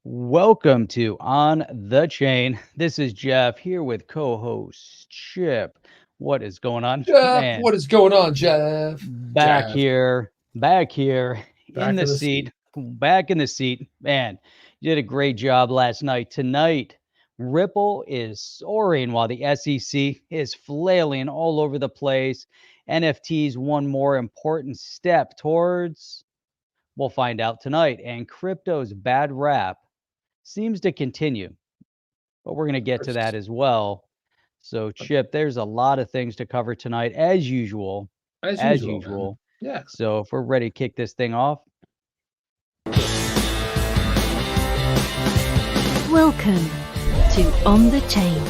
Welcome to On the Chain. This is Jeff here with co-host Chip. What is going on? Jeff, Man, what is going on, Jeff? back Jeff, here, back here in back the in the seat, seat. back in the seat. Man, you did a great job last night. Tonight, Ripple is soaring while the SEC is flailing all over the place. NFTs one more important step towards, we'll find out tonight. And crypto's bad rap seems to continue, but we're going to get to that as well. So, Chip, there's a lot of things to cover tonight, as usual. As As usual, man. usual. Yeah. So, if we're ready to kick this thing off, Welcome to On the Chain.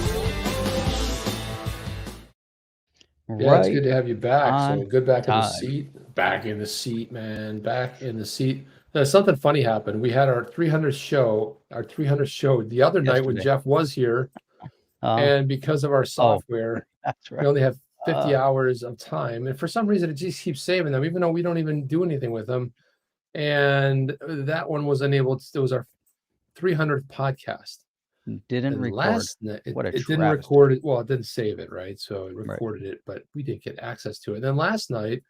Yeah, it's right good to have you back. So on good back in the time. seat. Back in the seat, man. Back in the seat. Something funny happened. We had our 300th show, the other night when Yesterday. Jeff was here. Uh, And because of our software, that's we right. only have 50 Uh, hours of time. And for some reason, it just keeps saving them, even though we don't even do anything with them. And that one was unable to, it was our 300th podcast. Didn't And record. last night, What a it didn't travesty. record it. Well, it didn't save it, right? So it Right. recorded it, but we didn't get access to it. Then last night,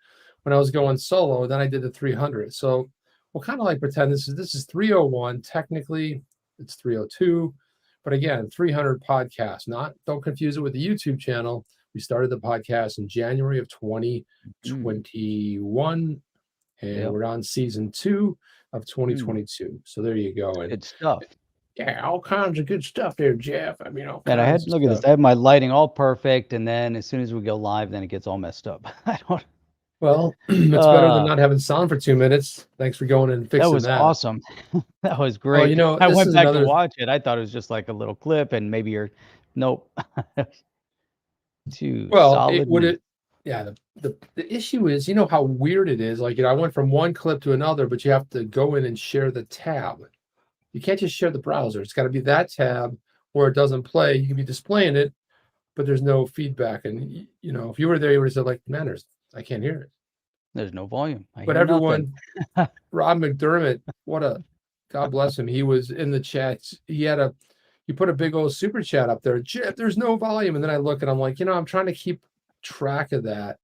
when I was going solo, then I did the 300. So we'll kind of like pretend this is 301. Technically, it's 302. But again, 300 podcast. Don't confuse it with the YouTube channel. We started the podcast in January of 2021, and Yep. we're on season 2 of 2022. So there you go. And Good stuff. yeah, all kinds of good stuff there, Jeff. I mean, all And I had, kinds of look at this, stuff. I have my lighting all perfect. And then as soon as we go live, then it gets all messed up. I don't, Well, it's better than uh, not having sound for 2 minutes. Thanks for going and that fixing was that. awesome. That was Well, great. I this went is back to another. watch it. I thought it was just like a little clip and maybe you're nope. Too Well, solid meat. yeah. The issue is, you know how weird it is. Like, I went from one clip to another, but you have to go in and share the tab. You can't just share the browser. It's got to be that tab, or it doesn't play. You can be displaying it, but there's no feedback. And if you were there, you would have said, like, man, I can't hear it. There's no volume. I But hear everyone, nothing. Rob McDermott, God bless him. He was in the chats. You put a big old super chat up there. Jeff, there's no volume. And then I look and I'm like, I'm trying to keep track of that.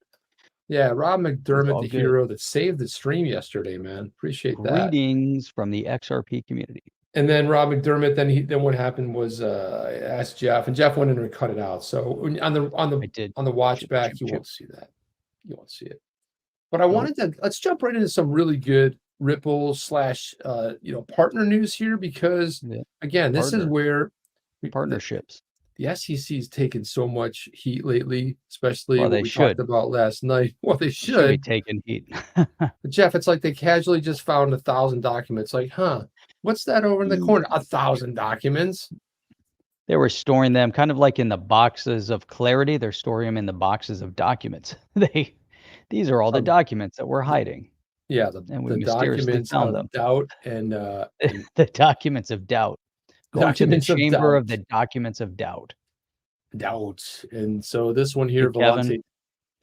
Yeah, Rob McDermott, the good. hero that saved the stream yesterday, man. Appreciate that. Greetings from the XRP community. And then Rob McDermott, then what happened was I asked Jeff, and Jeff went in and cut it out. So on the watch back, you won't see that. You won't see it. But I wanted to let's jump right into some really good Ripple / partner news here, because again, this is where partnerships. The SEC's taken so much heat lately, especially Well, what we talked about last night. Well, they should be taking heat. But Jeff, it's like they casually just found 1,000 documents. Like, what's that over in the corner? 1,000 documents. They were storing them kind of like in the boxes of clarity. They're storing them in the boxes of documents. These are all the documents that we're hiding. Yeah, and we the documents found of doubt and the documents of doubt. Going to the chamber of the documents of doubt. Doubt. And so this one here, Volante.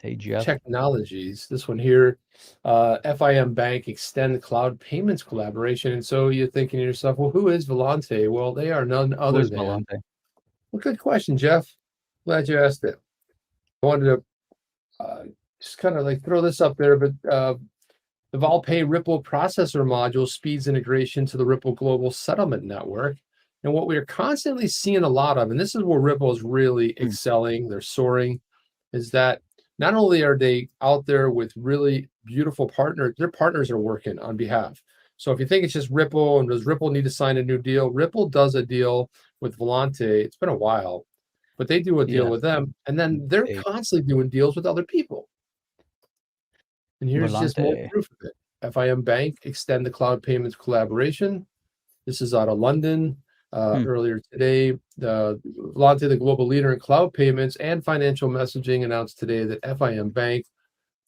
Hey, Jeff. Technologies. This one here, FIM Bank extend cloud payments collaboration. And so you're thinking to yourself, well, who is Volante? Well, they are none other than. Volante? Well, good question, Jeff. Glad you asked it. I wanted to just kind of like throw this up there, but the VolPay Ripple processor module speeds integration to the Ripple global settlement network. And what we are constantly seeing a lot of, and this is where Ripple is really excelling, they're soaring, is that not only are they out there with really beautiful partners, their partners are working on behalf. So if you think it's just Ripple and does Ripple need to sign a new deal, Ripple does a deal with Volante. It's been a while, but they do a deal with them, and then they're constantly doing deals with other people. And here's just more proof of it. FIM Bank extend the cloud payments collaboration. This is out of London. Earlier today, Volante, the global leader in cloud payments and financial messaging, announced today that FIM Bank,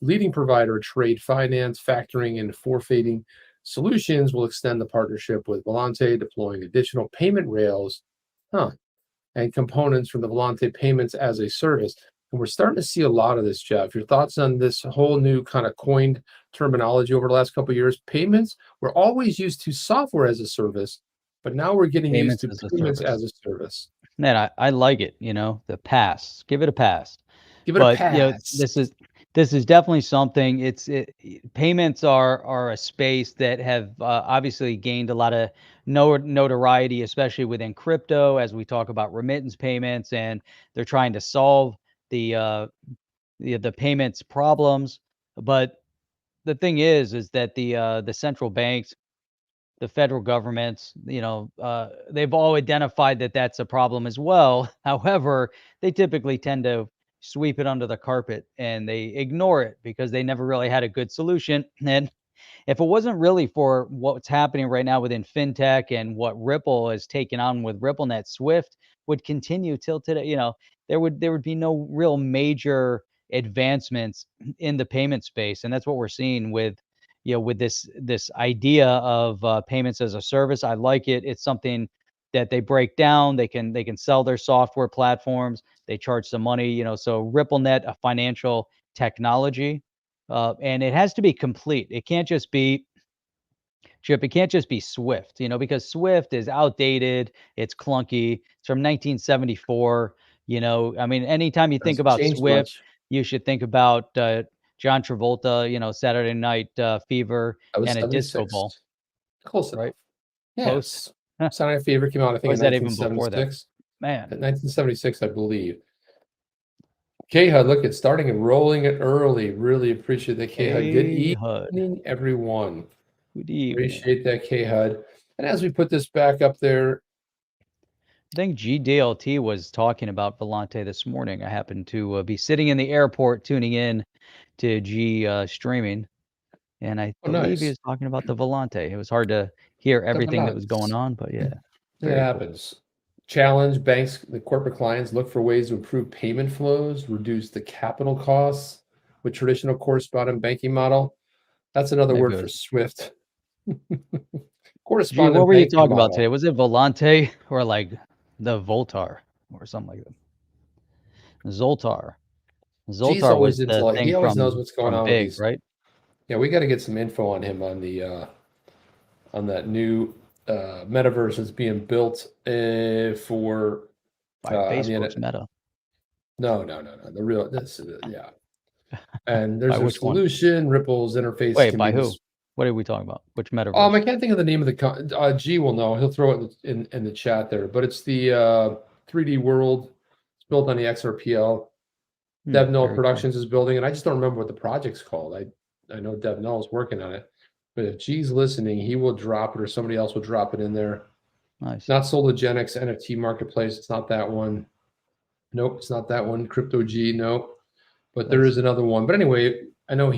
leading provider of trade finance, factoring, and forfeiting solutions, will extend the partnership with Volante, deploying additional payment rails and components from the Volante payments as a service. And we're starting to see a lot of this, Jeff. Your thoughts on this whole new kind of coined terminology over the last couple of years? Payments were always used to software as a service, but now we're getting used Payments to as a payments service. as a service. Man, I like it, the pass. Give it a pass. Give it a But, pass. this is definitely something. Payments are a space that have, obviously gained a lot of notoriety, especially within crypto, as we talk about remittance payments, and they're trying to solve the, the payments problems. But the thing is that the central banks, the federal governments, they've all identified that that's a problem as well. However, they typically tend to sweep it under the carpet and they ignore it because they never really had a good solution. And if it wasn't really for what's happening right now within fintech and what Ripple has taken on with RippleNet, Swift would continue till today. There would be no real major advancements in the payment space, and that's what we're seeing with this idea of payments as a service. I like it. It's something that they break down. They can sell their software platforms. They charge some money. So RippleNet, a financial technology. And it has to be complete. It can't just be Chip. It can't just be Swift, because Swift is outdated. It's clunky. It's from 1974. I mean, anytime you think Hasn't about changed Swift, much. you should think about John Travolta, Saturday Night Fever, That was and a disco ball, 76. Close enough. right? Close. Yes. Saturday Night Fever came out, I Or think, was in that even before that? 1976. Man, 1976, I believe. K-Hud, look, it's starting and rolling it early. Really appreciate that, K-Hud. Good hey, HUD. evening, everyone. Good evening. Appreciate that, K-Hud. And as we put this back up there, I think GDLT was talking about Volante this morning. I happened to be sitting in the airport tuning in to G streaming, and I believe he nice. was talking about the Volante. It was hard to hear everything that was going Volante. on, but yeah, It very cool. happens. Challenge banks, the corporate clients look for ways to improve payment flows, reduce the capital costs with traditional correspondent banking model. That's another There word goes. for Swift. G, Correspondent what were you banking talking about model. today? Was it Volante or like the Voltar or something like that? Zoltar. G's Zoltar always was into the he thing always knows what's going from on with Big, these. right? Yeah, we got to get some info on him on the on that new metaverse that's being built for By Facebook's Meta. No. The real this yeah. And there's By a which one? solution. Ripple's interface Wait, can by be who? What are we talking about? Which metaverse? I can't think of the name of the G will know. He'll throw it in the chat there. But it's the 3D world. It's built on the XRPL. Dev Null Very Productions is building, and I just don't remember what the project's called. I know Dev Null is working on it. But if G's listening, he will drop it, or somebody else will drop it in there. cool. Nice. Not Sologenics NFT Marketplace. It's not that one. Nope, it's not that one. Crypto G, nope. But there Nice. is another one. But anyway, I know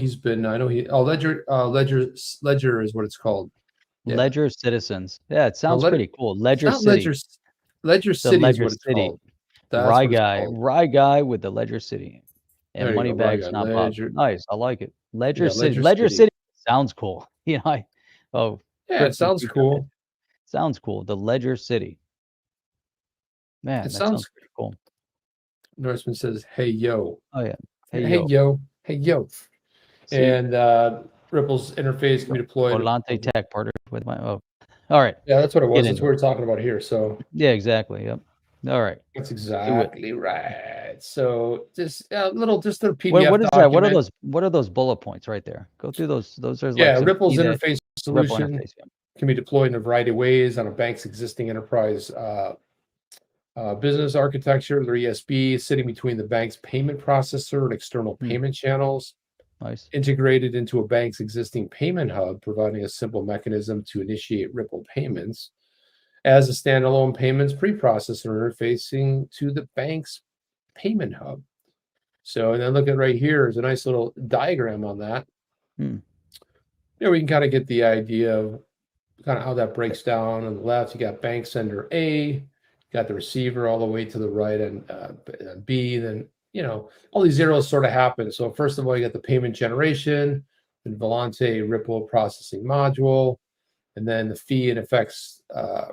Ledger is what it's called. Yeah. Ledger Citizens. Yeah, it sounds Ledger- pretty cool. Ledger Not City. Ledger The City is Ledger what it's City. called. That's what it's called. Rye guy with the Ledger City. And There you go, Rye Moneybags guy. not Ledger. Bob. Nice. I like it. Ledger Yeah, City. Ledger Ledger City. City sounds cool. Yeah, it Crypto sounds future. cool. Sounds cool. The Ledger City. Man, that sounds pretty cool. Norseman says, "Hey yo." Oh yeah. Hey yo. Hey yo. See, And Ripple's interface can be deployed. Volante Tech partnered with my all right. Yeah, that's what it was. Get That's into what we're talking about here. So Yeah, exactly. Yep. All right. that's exactly right. So just a PDF What is document. that? What are those bullet points right there? Go through those. Those are like some Ripple's key interface Ripple solution interface. Yeah. can be deployed in a variety of ways on a bank's existing enterprise business architecture, or ESB, sitting between the bank's payment processor and external payment channels, Nice. integrated into a bank's existing payment hub, providing a simple mechanism to initiate Ripple payments as a standalone payments preprocessor interfacing to the bank's payment hub. So, and then look at right here is a nice little diagram on that. There we can kind of get the idea of kind of how that breaks down. On the left, you got bank sender A, you got the receiver all the way to the right, and B. Then all these zeros sort of happen. So first of all, you got the payment generation, the Volante Ripple processing module, and then the fee and FX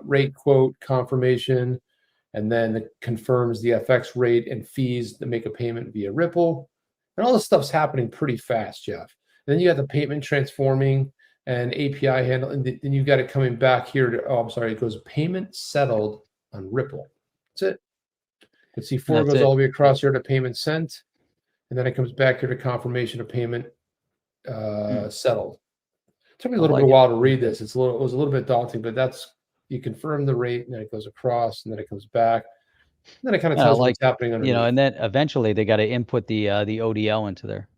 rate quote confirmation, and then it confirms the FX rate and fees to make a payment via Ripple. And all this stuff's happening pretty fast, Jeff. And then you got the payment transforming and API handle, and then you've got it coming back here to, oh, I'm sorry, it goes payment settled on Ripple. That's it. You can see 4 That's goes it. all the way across here to payment sent, and then it comes back here to confirmation of payment settled. It took me a little bit of a while to read this. It was a little bit daunting, but that's, you confirm the rate, and then it goes across, and then it comes back. And then it kind of tells you what's happening underneath. And then eventually they got to input the ODL into there.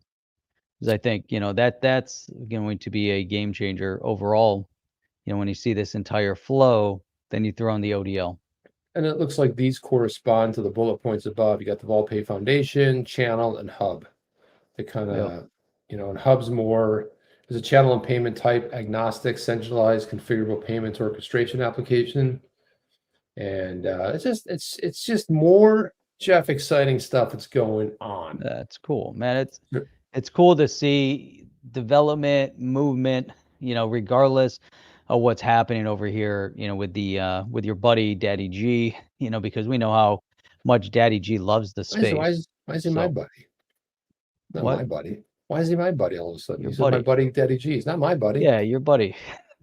Because I think, that's going to be a game changer overall. When you see this entire flow, then you throw in the ODL. And it looks like these correspond to the bullet points above. You got the VolPay Foundation, channel, and hub. They kind of, and hub's more, is a channel and payment type agnostic, centralized, configurable payments orchestration application. And it's just more, Jeff, exciting stuff that's going on. That's cool, man. It's cool to see development, movement, regardless of what's happening over here, with your buddy Daddy G, because we know how much Daddy G loves the space. Why is he my buddy? Not my buddy. Why is he my buddy all of a sudden? He's my buddy Daddy G. He's not my buddy. Yeah, your buddy.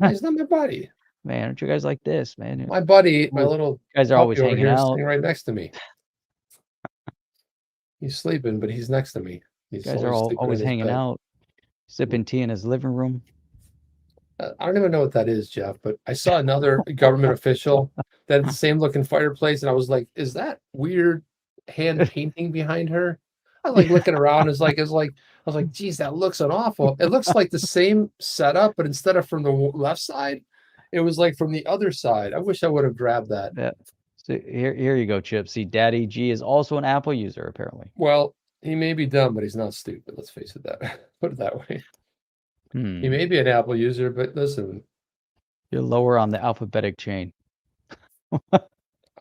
He's not my buddy. Man, aren't you guys like this, man? My buddy, my little guys are always hanging out, sitting right next to me. He's sleeping, but he's next to me. You guys are always hanging out, sipping tea in his living room. I don't even know what that is, Jeff, but I saw another government official that had the same looking fireplace, and I was like, is that weird hand painting behind her? I was like looking around, I was like, geez, that looks an awful. It looks like the same setup, but instead of from the left side, it was like from the other side. I wish I would have grabbed that. Yeah. So here you go, Chip. See, Daddy G is also an Apple user, apparently. Well, he may be dumb, but he's not stupid. Let's face it, put it that way. He may be an Apple user, but listen. You're lower on the alphabetic chain.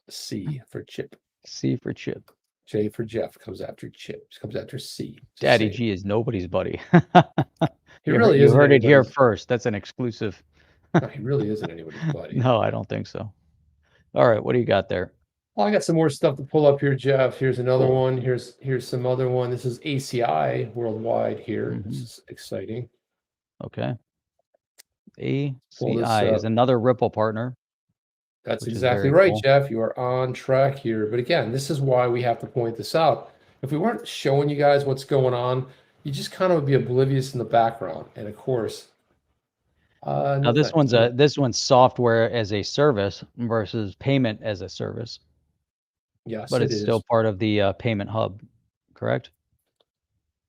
C for Chip. C for Chip. J for Jeff comes after Chip. Comes after C. Daddy G is nobody's buddy. He really is. You heard it here first. That's an exclusive. No, he really isn't anybody's buddy. No, I don't think so. All right, what do you got there? Well, I got some more stuff to pull up here, Jeff. Here's another one. Here's some other one. This is ACI Worldwide here. This is exciting. Okay. ACI is another Ripple partner. That's exactly right, cool. Jeff. You are on track here. But again, this is why we have to point this out. If we weren't showing you guys what's going on, you just kind of would be oblivious in the background. And of course, now this one's software as a service versus payment as a service. Yes, but it's still part of the payment hub, correct?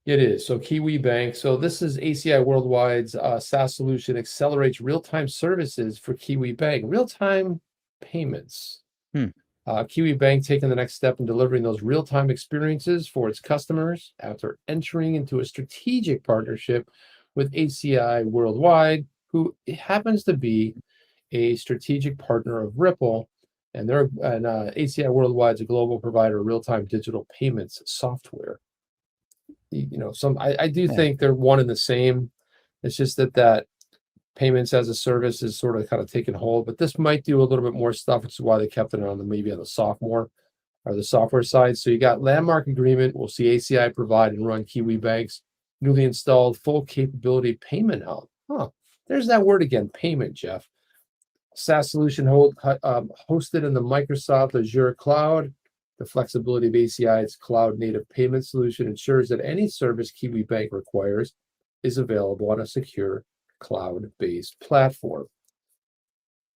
It is. So Kiwi Bank. So this is ACI Worldwide's SaaS solution accelerates real-time services for Kiwi Bank. Real-time payments. Kiwi Bank taking the next step in delivering those real-time experiences for its customers after entering into a strategic partnership with ACI Worldwide, who happens to be a strategic partner of Ripple. And ACI Worldwide is a global provider of real-time digital payments software. I do think they're one and the same. It's just that payments as a service is sort of kind of taking hold, but this might do a little bit more stuff, which is why they kept it on maybe on the software side. So you got landmark agreement. We'll see ACI provide and run Kiwi Bank's newly installed full capability payment hub. There's that word again, payment, Jeff. SaaS solution hosted in the Microsoft Azure cloud. The flexibility of ACI's cloud-native payment solution ensures that any service Kiwi Bank requires is available on a secure cloud-based platform.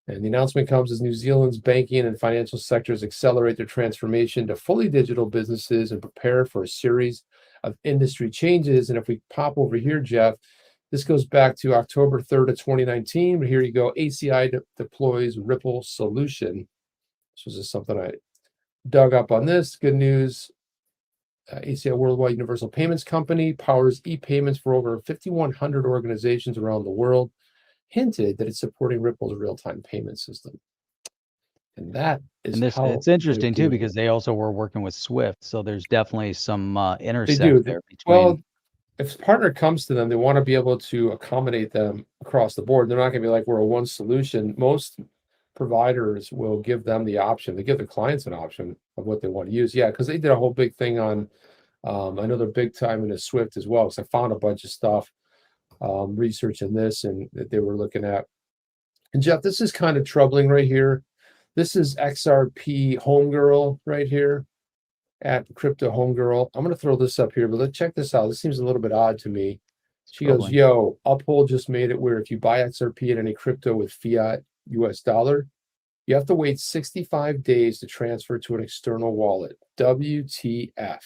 And the announcement comes as New Zealand's banking and financial sectors accelerate their transformation to fully digital businesses and prepare for a series of industry changes. And if we pop over here, Jeff, this goes back to October 3rd of 2019. But here you go. ACI deploys Ripple solution. This was just something I dug up on this. Good news. ACI Worldwide Universal Payments Company powers e-payments for over 5,100 organizations around the world. Hinted that it's supporting Ripple's real-time payment system. And that is it's interesting too, because they also were working with Swift. So there's definitely some intersect there between. Well, if a partner comes to them, they want to be able to accommodate them across the board. They're not going to be like, we're a one solution. Most providers will give them the option. They give the clients an option of what they want to use. Yeah, because they did a whole big thing on, I know they're big time into Swift as well, because I found a bunch of stuff researching this and that they were looking at. And Jeff, this is kind of troubling right here. This is XRPhomegirl right here at XRPhomegirl. I'm going to throw this up here, but let's check this out. This seems a little bit odd to me. She goes, yo, Uphold just made it where if you buy XRP at any crypto with fiat US dollar, you have to wait 65 days to transfer to an external wallet. WTF.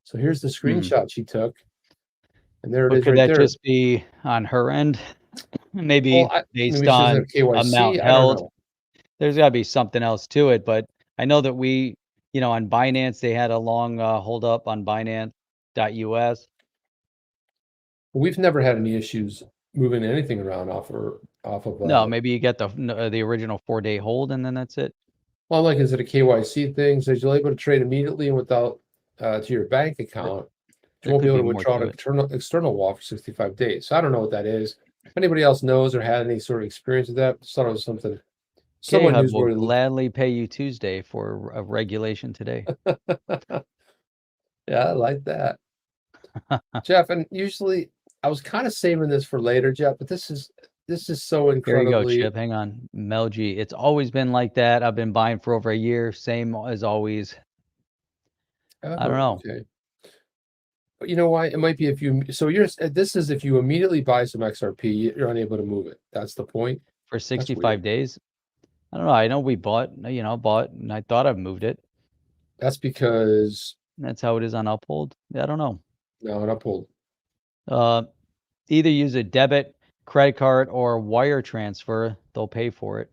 So here's the screenshot she took. And there it is Could right that there. just be on her end? Maybe Well, based maybe she doesn't on have KYC. amount I don't held. know. There's got to be something else to it. But I know that we, on Binance, they had a long hold up on Binance.us. We've never had any issues moving anything around off of. No, maybe you get the original 4-day hold and then that's it. Well, like, is it a KYC thing? So you're able to trade immediately and without to your bank account. You won't be able to withdraw an external wallet for 65 days. So I don't know what that is. If anybody else knows or had any sort of experience with that, just thought it was something. Someone will gladly pay you Tuesday for a regulation today. Yeah, I like that. Jeff, and usually I was kind of saving this for later, Jeff, but this is so incredibly. Here you go, Chip. Hang on. Melg. It's always been like that. I've been buying for over a year. Same as always. I don't know. Okay. But you know why? It might be if you. So this is if you immediately buy some XRP, you're unable to move it. That's the point. For 65 days. I don't know. I know we bought, and I thought I've moved it. That's because. That's how it is on Uphold. I don't know. No, on Uphold. Either use a debit, credit card, or wire transfer. They'll pay for it.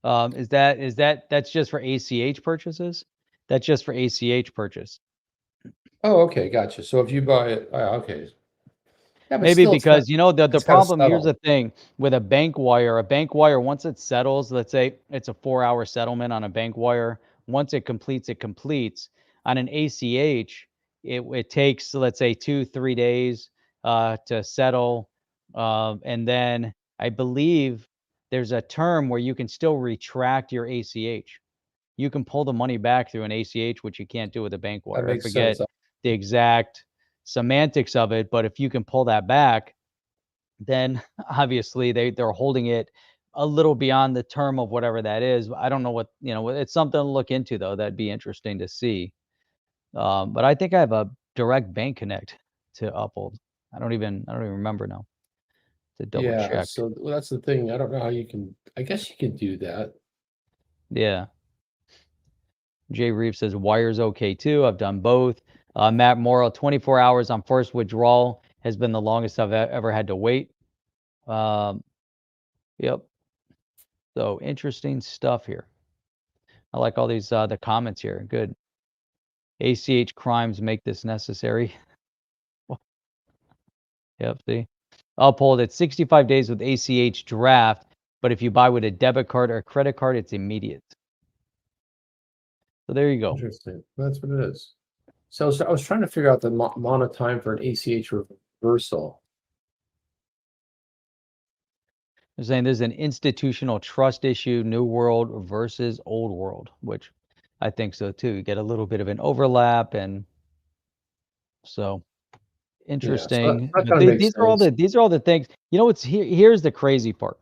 That's just for ACH purchases? That's just for ACH purchase. Oh, okay, gotcha. So if you buy it, okay. Yeah, maybe still, because the problem. Here's the thing with a bank wire. Once it settles, let's say it's a 4-hour settlement on a bank wire. Once it completes, it completes. On an ACH, it takes, let's say, 2-3 days to settle, and then I believe there's a term where you can still retract your ACH. You can pull the money back through an ACH, which you can't do with a bank wire. I forget the exact semantics of it, but if you can pull that back, then obviously they're holding it a little beyond the term of whatever that is. I don't know what, it's something to look into though. That'd be interesting to see. But I think I have a direct bank connect to Uphold. I don't even remember now. To double check. So that's the thing. I don't know how you can. I guess you can do that. Yeah. Jay Reeves says wire's okay too. I've done both. Matt Morrow, 24 hours on first withdrawal has been the longest I've ever had to wait. Yep. So interesting stuff here. I like all these the comments here. Good. ACH crimes make this necessary. Yep. See, Uphold at 65 days with ACH draft, but if you buy with a debit card or credit card, it's immediate. So there you go. Interesting. That's what it is. So I was trying to figure out the amount of time for an ACH reversal. They're saying there's an institutional trust issue, new world versus old world, which I think so too. You get a little bit of an overlap, and so interesting. Yeah, so these are all the things. What's here's the crazy part.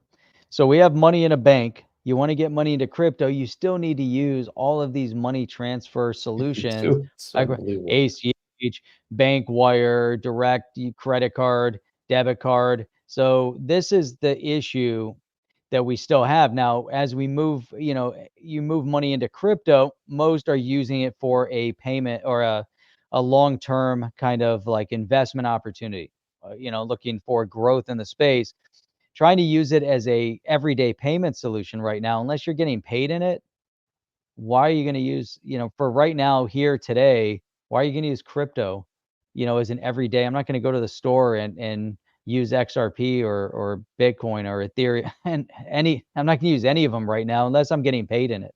So we have money in a bank. You want to get money into crypto, you still need to use all of these money transfer solutions, like ACH, bank wire, direct credit card, debit card. So this is the issue that we still have. Now, as we move, you move money into crypto, most are using it for a payment or a long-term kind of like investment opportunity, looking for growth in the space. Trying to use it as a everyday payment solution right now, unless you're getting paid in it, why are you going to use, for right now here today, why are you going to use crypto, as an everyday? I'm not going to go to the store and use XRP or Bitcoin or Ethereum and I'm not going to use any of them right now unless I'm getting paid in it.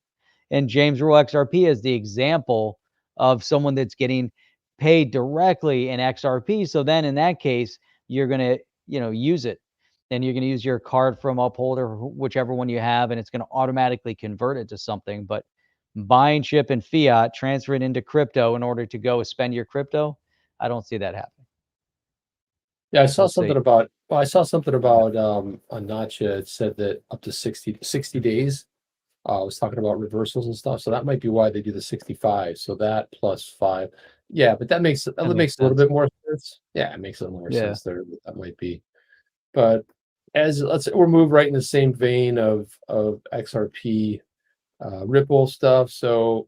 And James Rule XRP is the example of someone that's getting paid directly in XRP. So then in that case, you're going to, use it. And you're going to use your card from Uphold or whichever one you have, and it's going to automatically convert it to something. But buying, ship, and fiat, transfer it into crypto in order to go spend your crypto, I don't see that happening. Yeah, I saw We'll something see. about. Well, I saw something about on Nacha. It said that up to 60 days. I was talking about reversals and stuff, so that might be why they do the 65. So that plus 5. Yeah, but that makes That makes a little sense. bit more sense. Yeah, it makes a little more Yeah. sense there. That might be. But we'll move right in the same vein of XRP Ripple stuff. So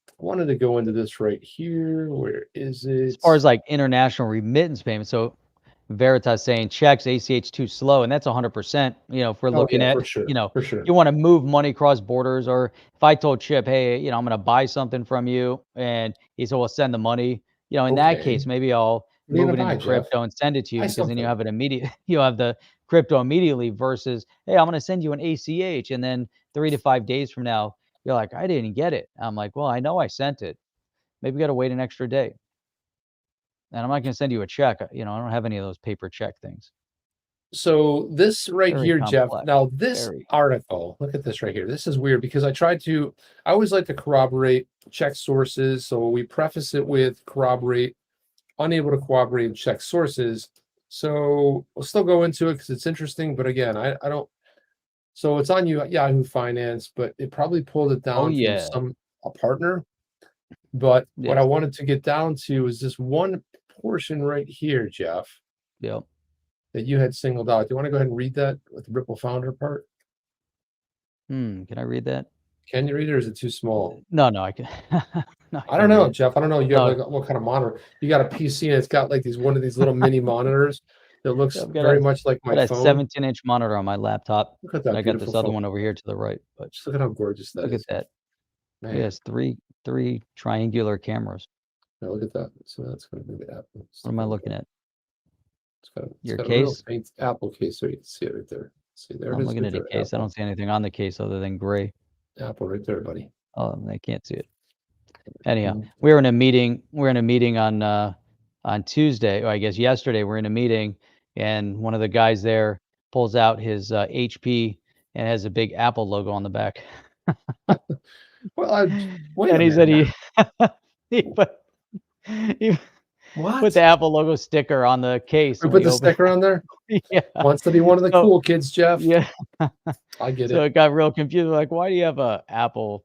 I wanted to go into this right here. Where is As it? far as like international remittance payments, so Veritas saying checks ACH too slow, and that's 100%. If we're Oh looking yeah, for at, sure, for sure. you want to move money across borders, or if I told Chip, hey, I'm going to buy something from you, and he said, well, send the money. In that Okay, case, maybe I'll what are you move gonna it into buy, Jeff? crypto and send it to you Buy because then you something. have it immediate. You have the crypto immediately versus, hey, I'm going to send you an ACH, and then 3 to 5 days from now, you're like, I didn't get it. I'm like, well, I know I sent it. Maybe got to wait an extra day. And I'm not going to send you a check. I don't have any of those paper check things. So this right Very here, Jeff. complex. Now this Very. article, look at this right here. This is weird because I always like to corroborate, check sources. So we preface it with corroborate, unable to corroborate and check sources. So we'll still go into it because it's interesting. But again, I don't. So it's on Yahoo Finance, but it probably pulled it Oh, down from yeah. a partner. But what I Yes. wanted to get down to is this one portion right here, Jeff, Yep. that you had singled out. Do you want to go ahead and read that with the Ripple founder part? Can I read that? Can you read it or is it too small? No, I can. No, I I can don't read know, it. Jeff. I don't know. You have No, like what kind of monitor? You got a PC and it's got like one of these little mini monitors that looks I've very much like my got a phone. 17-inch monitor on my laptop, Look at and that I got beautiful this other phone. one over here to the right. But Just look at how gorgeous that look at is. that. Man, Yes, three triangular cameras. now look at that. So that's going to be the Apple. What am I looking at? It's Your got a real case? faint Apple case, so you can see it right there. See, there it I'm is looking right at a there. case. I don't see anything on the case other than gray. Apple right there, buddy. Oh, I can't see it. Anyhow, Mhm. we were in a meeting. We're in a meeting on Tuesday, or I guess yesterday. We're in a meeting, and one of the guys there pulls out his HP and has a big Apple logo on the back. Well, wait And a he said minute. he put he put the What? Apple logo sticker on the case We when put he the opened. sticker on there? Yeah. Wants to be one of the So cool kids, Jeff. yeah. I get So it. it got real confused. Like, why do you have a Apple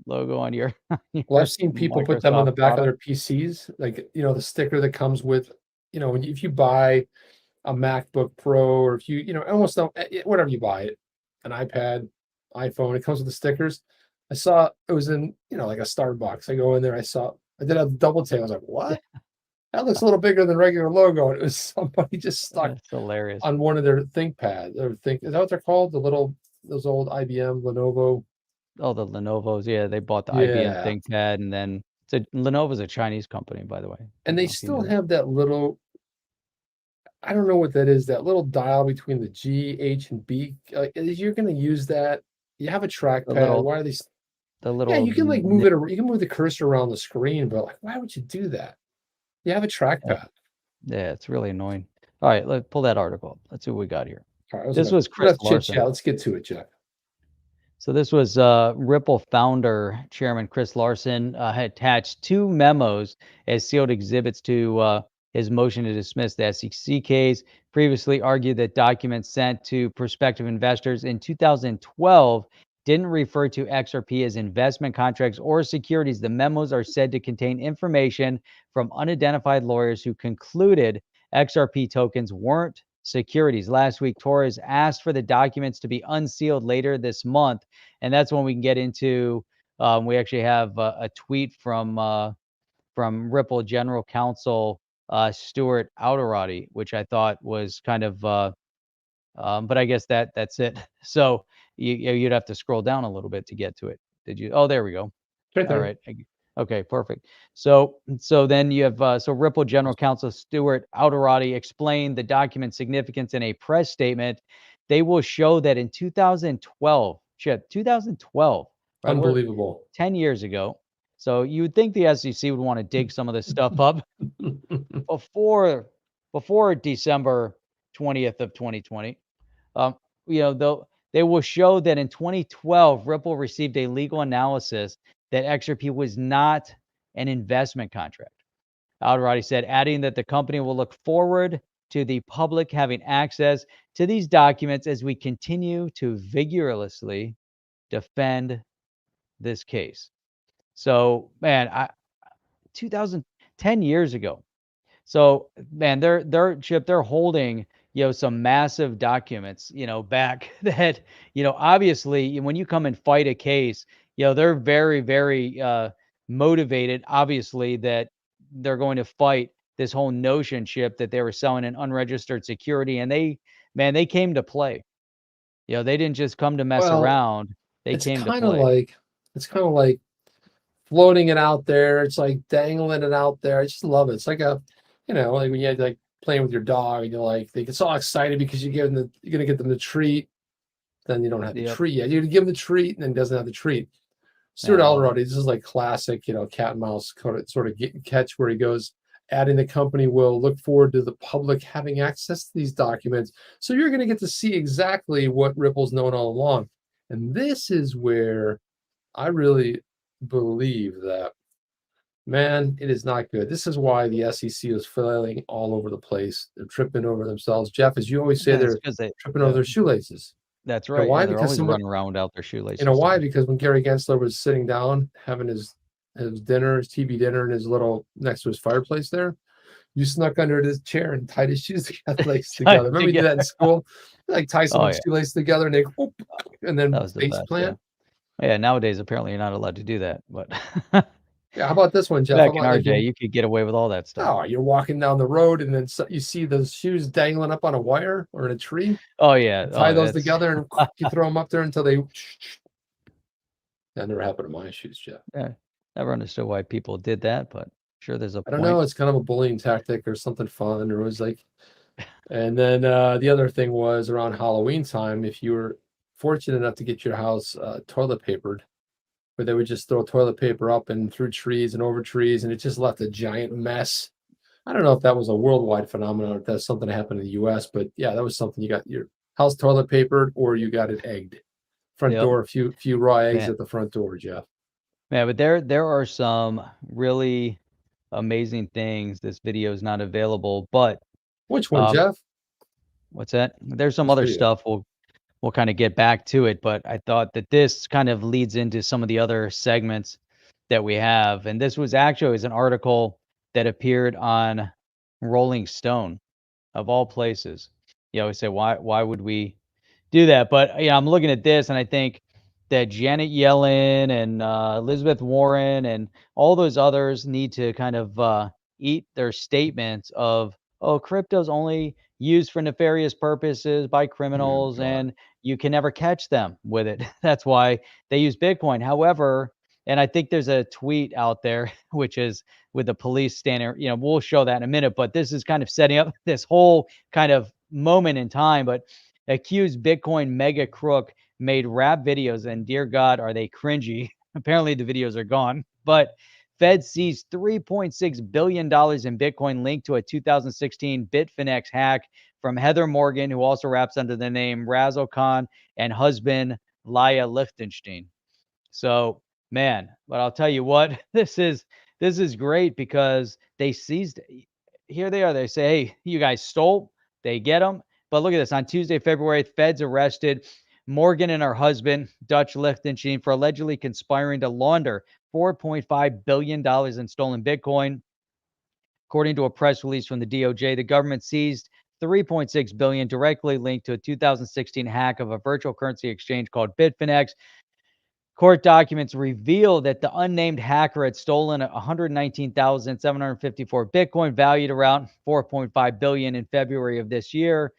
logo on your Well, your I've seen people put them on Microsoft the back of product? their PCs, like, the sticker that comes with, if you buy a MacBook Pro or if almost whatever you buy it, an iPad, iPhone, it comes with the stickers. I saw it was in, like a Starbucks. I go in there, I did a double take. I was like, what? That looks a little bigger than regular logo. And it was somebody just stuck That's hilarious. on one of their ThinkPads or is that what they're called? Those old IBM, Lenovo. Oh, the Lenovo's, yeah, they bought the IBM Yeah. ThinkPad, and then Lenovo's a Chinese company, by the way. I And don't they know if you still knew that. have that little, I don't know what that is, that little dial between the G, H, and B. You're going to use that. You have a The trackpad. little Why are they? the Yeah, little you can like move nib it. You can move the cursor around the screen, but like, why would you do that? You have a yeah, trackpad. yeah, it's really annoying. All right, let's pull that article up. Let's see what we got here. All right, This was Chris enough chit Larson. chat. Let's get to it, Jeff. So this was Ripple founder, Chairman Chris Larson, had attached 2 memos as sealed exhibits to his motion to dismiss the SEC case. Previously argued that documents sent to prospective investors in 2012 didn't refer to XRP as investment contracts or securities. The memos are said to contain information from unidentified lawyers who concluded XRP tokens weren't securities. Last week, Torres asked for the documents to be unsealed later this month, and that's when we can get into. We actually have a tweet from Ripple General Counsel Stuart Outerati, which I thought was kind of. But I guess that's it. So you'd have to scroll down a little bit to get to it. Did you? Oh, there we go. It's right All there. right. Okay, perfect. So then you have so Ripple General Counsel Stuart Outerati explained the document's significance in a press statement. They will show that in 2012, 2012, right? We're Unbelievable. 10 years ago. So you would think the SEC would want to dig some of this stuff up before December 20th of 2020. Um, they will show that in 2012, Ripple received a legal analysis that XRP was not an investment contract. Already said, adding that the company will look forward to the public having access to these documents as we continue to vigorously defend this case. So, man, 2010 years ago. So, man, they're holding, some massive documents, back that, obviously when you come and fight a case, they're very, very motivated, obviously, that they're going to fight this whole notion chip that they were selling an unregistered security. And they came to play. They didn't just come to mess Well, around. They it's came to kind of play. like it's kind of like floating it out there. It's like dangling it out there. I just love it. It's like like when you had like playing with your dog and they get so excited because you're gonna get them the treat, then you don't have the Yep. treat yet. You give them the treat and then doesn't have the treat. Stuart Man, I love it. Alderody, this is like classic, cat and mouse sort of get and catch where he goes, adding the company will look forward to the public having access to these documents. So you're going to get to see exactly what Ripple's known all along. And this is where I really believe that, man, it is not good. This is why the SEC is flailing all over the place. They're tripping over themselves. Jeff, as you always say, Yeah, it's they're because tripping over their shoelaces. that's You know right. why? Yeah, they're Because always someone, running around without their shoelaces you know why? on. Because when Gary Gensler was sitting down having his dinner, his TV dinner, and his little next to his fireplace there, you snuck under his chair and tied his shoes together. Tied Remember we did that in school? Like tie Oh, someone's yeah. shoelace together and they whoop, and then That was the face best, yeah. plant. Yeah, nowadays, apparently, you're not allowed to do that, but Yeah, how about this one, Jeff? How back in about our like day, you? you could get away with all that stuff. Oh, you're walking down the road and then you see those shoes dangling up on a wire or in a tree. Oh, yeah. You tie Oh, those that's together and you throw them up there until they. That never happened to my shoes, Jeff. yeah. Never understood why people did that, but sure there's a I don't know. point. It's kind of a bullying tactic or something fun. Or it was like, and then the other thing was around Halloween time. If you were fortunate enough to get your house toilet papered, where they would just throw toilet paper up and through trees and over trees, and it just left a giant mess. I don't know if that was a worldwide phenomenon or if that's something that happened in the U.S., but yeah, that was something. You got your house toilet papered, or you got it egged. Front Yep. door, a few raw eggs Man. at the front door, Jeff. Man, but there are some really amazing things. This video is not available, but Which one, um, Jeff? what's that? There's some Which other video? stuff we'll kind of get back to it, but I thought that this kind of leads into some of the other segments that we have. And this was actually an article that appeared on Rolling Stone, of all places. You always say, why would we do that? But I'm looking at this and I think that Janet Yellen and Elizabeth Warren and all those others need to kind of eat their statements of, oh, crypto's only used for nefarious purposes by criminals God. and you can never catch them with it. That's why they use Bitcoin. However, and I think there's a tweet out there, which is with the police standing, we'll show that in a minute, but this is kind of setting up this whole kind of moment in time. But accused Bitcoin mega crook made rap videos, and dear God, are they cringy. Apparently the videos are gone, but Fed seized $3.6 billion in Bitcoin linked to a 2016 Bitfinex hack from Heather Morgan, who also raps under the name Razzle Khan, and husband Laya Lichtenstein. So, man, but I'll tell you what, this is great because they seized. Here they are. They say, hey, you guys stole. They get them. But look at this. On Tuesday, February 8th, feds arrested Morgan and her husband, Dutch Lichtenstein, for allegedly conspiring to launder $4.5 billion in stolen Bitcoin. According to a press release from the DOJ, the government seized $3.6 billion directly linked to a 2016 hack of a virtual currency exchange called Bitfinex. Court documents reveal that the unnamed hacker had stolen 119,754 Bitcoin, valued around 4.5 billion in February of this year,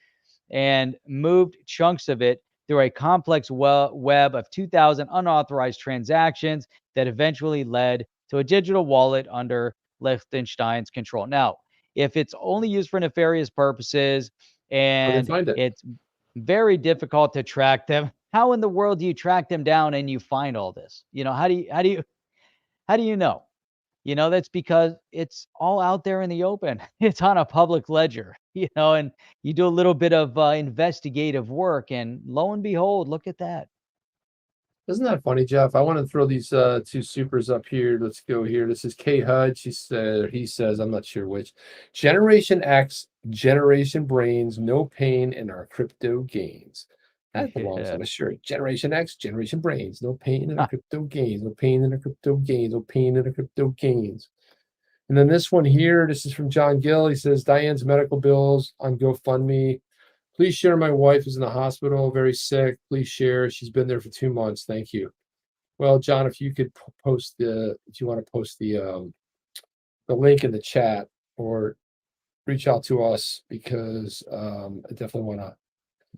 and moved chunks of it through a complex web of 2,000 unauthorized transactions that eventually led to a digital wallet under Liechtenstein's control. Now, if it's only used for nefarious purposes Where they and find it? it's very difficult to track them, how in the world do you track them down and you find all this? How do you know? That's because it's all out there in the open. It's on a public ledger, and you do a little bit of investigative work and lo and behold, look at that. Isn't that funny, Jeff? I want to throw these two supers up here. Let's go here. This is K HUD. He says, I'm not sure which. Generation X, Generation Brains, no pain in our crypto gains. That belongs on a shirt. Generation X, Generation Brains, no pain in our crypto gains, no pain in our crypto gains, no pain in our crypto gains. And then this one here, this is from John Gill. He says, Diane's medical bills on GoFundMe. Please share my wife is in the hospital, very sick. Please share. She's been there for 2 months. Thank you. Well, John, if you could post if you want to post the link in the chat or reach out to us because I definitely want to.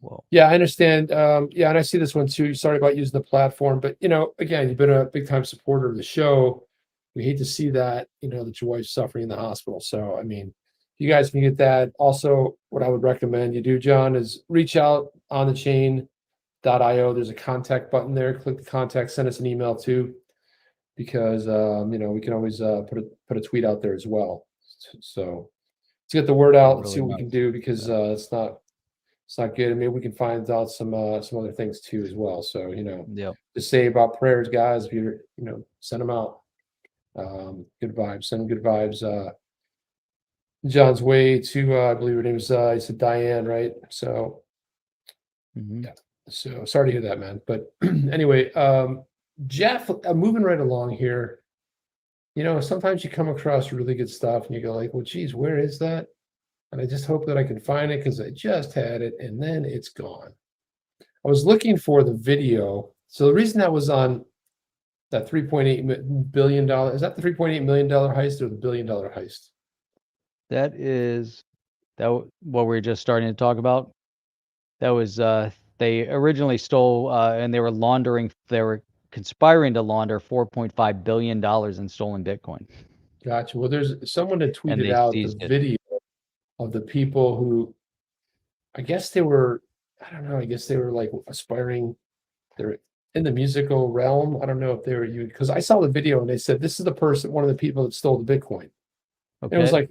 Whoa. Yeah, I understand. Yeah, and I see this one too. Sorry about using the platform, but again, you've been a big time supporter of the show. We hate to see that, that your wife's suffering in the hospital. So, I mean, you guys can get that. Also, what I would recommend you do, John, is reach out on the chain.io. There's a contact button there. Click the contact, send us an email too, because we can always put a tweet out there as well. So let's get the word out. Let's see what we can do because it's not good. I mean, we can find out some other things too as well. So just say about prayers, guys. If you're send them out. Good vibes. Send good vibes. John's way to I believe her name is he said Diane, right? So yeah. So sorry to hear that, man. But anyway, Jeff, I'm moving right along here. Sometimes you come across really good stuff and you go like, well, geez, where is that? And I just hope that I can find it because I just had it and then it's gone. I was looking for the video. So the reason that was on that $3.8 billion, is that the $3.8 million heist or the $1 billion heist? That is what we were just starting to talk about. That was they originally stole and they were conspiring to launder $4.5 billion in stolen Bitcoin. Gotcha. Well, there's someone that tweeted out the video of the people who, I guess they were, I don't know, I guess they were like aspiring, they're in the musical realm. I don't know if they were you, because I saw the video and they said, this is the person, one of the people that stole the Bitcoin. Okay. It was like,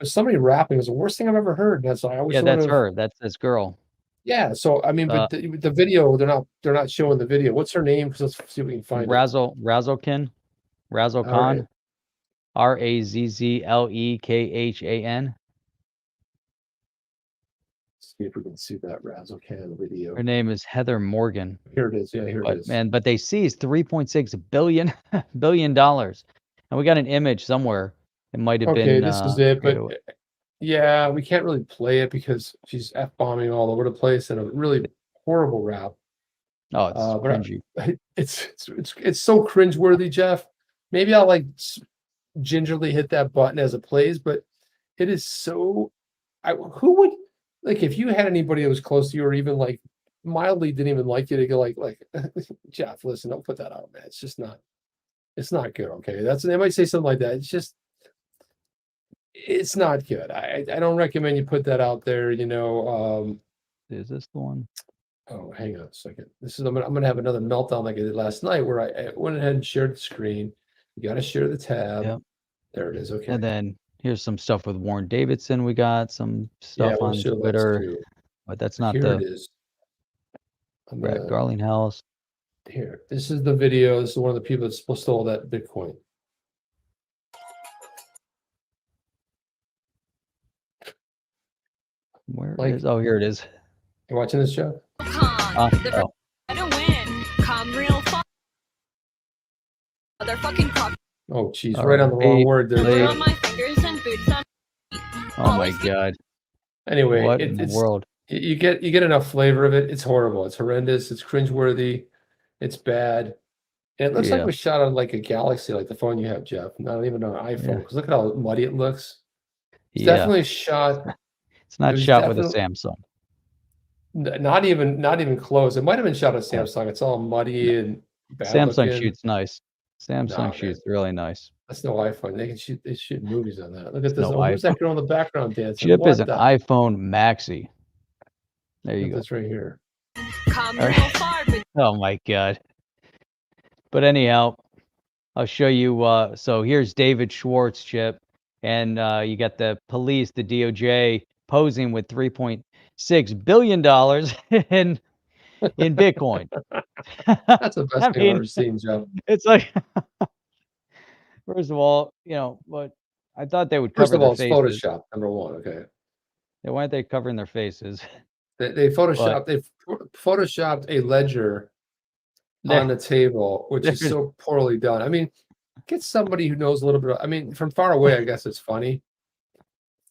somebody rapping. It was the worst thing I've ever heard. That's why I always that's her. That's this girl. Yeah. So I mean, but the video, they're not showing the video. What's her name? Because let's see if we can find Razzle Khan. Right. RAZZLEKHAN. See if we can see that Razzle Khan video. Her name is Heather Morgan. Here it is. Yeah, here it is. But they seized $3.6 billion, and we got an image somewhere. It might have been. Okay, this is it. But yeah, we can't really play it because she's F-bombing all over the place and a really horrible rap. Oh, it's cringy. It's so cringeworthy, Jeff. Maybe I'll like gingerly hit that button as it plays, but it is so. Who would like if you had anybody that was close to you or even like mildly didn't even like you to go like Jeff, listen, don't put that out, man. It's just not. It's not good. Okay, they might say something like that. It's not good. I don't recommend you put that out there. Is this the one? Oh, hang on a second. I'm gonna have another meltdown like I did last night, where I went ahead and shared the screen. You got to share the tab. Yep. There it is. Okay. And then here's some stuff with Warren Davidson. We got some stuff on Twitter, but that's not Here it is. Brad Garlinghouse. Here, this is the video. This is one of the people that stole that Bitcoin. Where is? Oh, here it is. You watching this show? Oh. Oh, geez, right on the wrong word there. Oh my God. Anyway, what in the world? You get enough flavor of it. It's horrible. It's horrendous. It's cringeworthy. It's bad. And it looks like it was shot on like a Galaxy, like the phone you have, Jeff. Not even on an iPhone. Because look at how muddy it looks. It's definitely shot. It's not shot with a Samsung. Not even close. It might have been shot on Samsung. It's all muddy and bad Samsung looking. shoots nice. Samsung shoots really nice. That's no iPhone. They shoot movies on that. Look at this. Who's that girl in the background dancing? Chip is an iPhone Maxi. There you go. That's right here. Oh my God. But anyhow, I'll show you. So here's David Schwartz, Chip, and you got the police, the DOJ, posing with $3.6 billion, and in Bitcoin. That's the best I thing I've mean, ever seen, Jeff. it's like, first of all, but I thought they would First cover of their all, it's faces. Photoshop, number one. Okay. Yeah, why aren't they covering their faces? They But photoshopped a ledger there, on the table, which is there's so poorly done. I mean, get somebody who knows a little bit. I mean, from far away, I guess it's funny.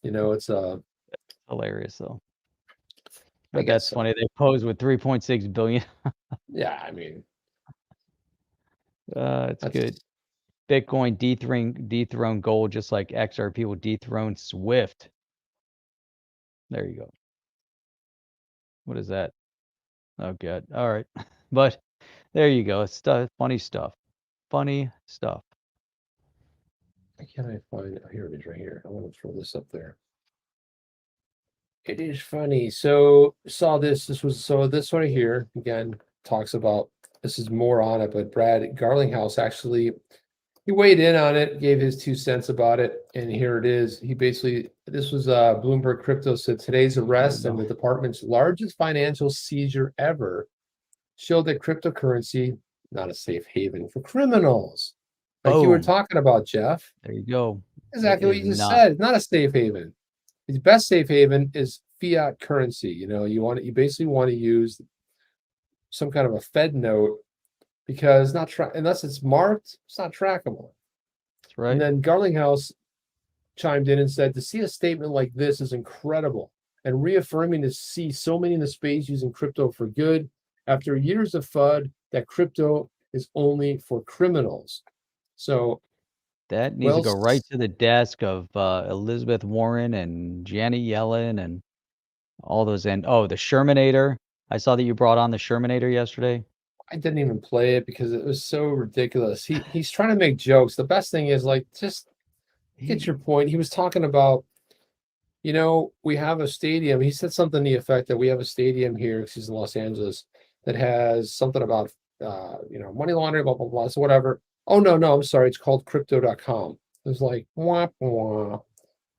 It's hilarious though. I But guess that's so. funny. They pose with 3.6 billion. Yeah, I mean, It's that's good. Bitcoin dethrone gold just like XRP will dethrone Swift. There you go. What is that? Oh god. All right. But there you go. It's stuff, funny stuff. Funny stuff. why can't I find it? Here it is right here. I want to throw this up there. It is funny. So saw this. This one here again talks about this is more on it, but Brad Garlinghouse actually he weighed in on it, gave his 2 cents about it, and here it is. This was Bloomberg Crypto said today's arrest and the department's largest financial seizure ever showed that cryptocurrency not a safe haven for criminals. Like you were Boom. talking about, Jeff. There you go. Exactly It what is you just not. said. It's not a safe haven. The best safe haven is fiat currency. You basically want to use some kind of a Fed note because unless it's marked, it's not trackable. That's right. And then Garlinghouse chimed in and said, to see a statement like this is incredible and reaffirming to see so many in the space using crypto for good after years of FUD that crypto is only for criminals. So That needs to go right to the desk of Elizabeth Warren and Janet Yellen and all those. And the Shermanator. I saw that you brought on the Shermanator yesterday. I didn't even play it because it was so ridiculous. He's trying to make jokes. The best thing is just get your point. He was talking about, we have a stadium. He said something to the effect that we have a stadium here, because he's in Los Angeles, that has something about money laundering, blah, blah, blah. So whatever. Oh no, I'm sorry. It's called crypto.com. It was like wah, wah.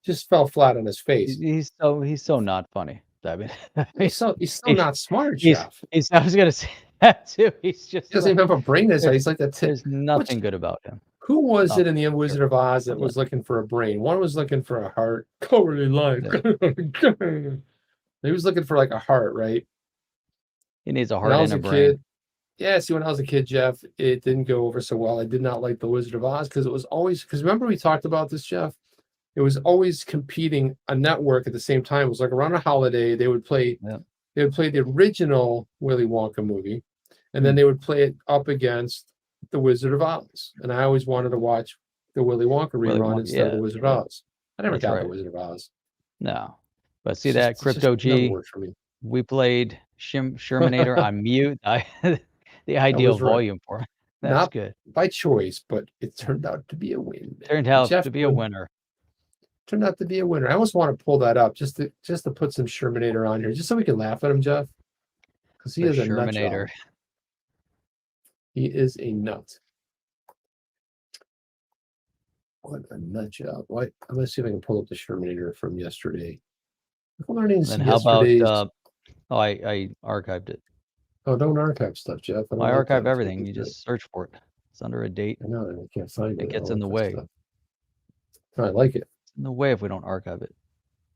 Just fell flat on his face. He's so not funny. I mean, He's so not smart, he's Jeff. I was gonna say that too. He's just He doesn't even have a brain inside. He's like that. There's nothing good about him. Who was it in Nothing. the Wizard of Oz that was looking for a brain? One was looking for a heart. Cowardly lion. He was looking for like a heart, right? He needs a When heart I was and a a brain. kid, yeah. See, when I was a kid, Jeff, it didn't go over so well. I did not like the Wizard of Oz because it was always remember we talked about this, Jeff. It was always competing a network at the same time. It was like around a holiday they would play. Yep. They would play the original Willy Wonka movie, and then they would play it up against the Wizard of Oz. And I always wanted to watch the Willy Wonka rerun instead of the Wizard of Oz. I never got the Wizard of Oz. No, but see that Crypto G. We played Shermanator on mute. The ideal volume for him. That's not good. By choice, but it turned out to be a win. Turned out to be a winner. Turned out to be a winner. I almost want to pull that up just to put some Shermanator on here, just so we can laugh at him, Jeff. Because he is a nut job. He is a nut. What a nut job. I'm going to see if I can pull up the Shermanator from yesterday. Then how about I archived it. Oh, don't archive stuff, Jeff. I archive everything. You just search for it. It's under a date. I know, I can't find it. It gets in the way. No, I like it. It's in the way if we don't archive it.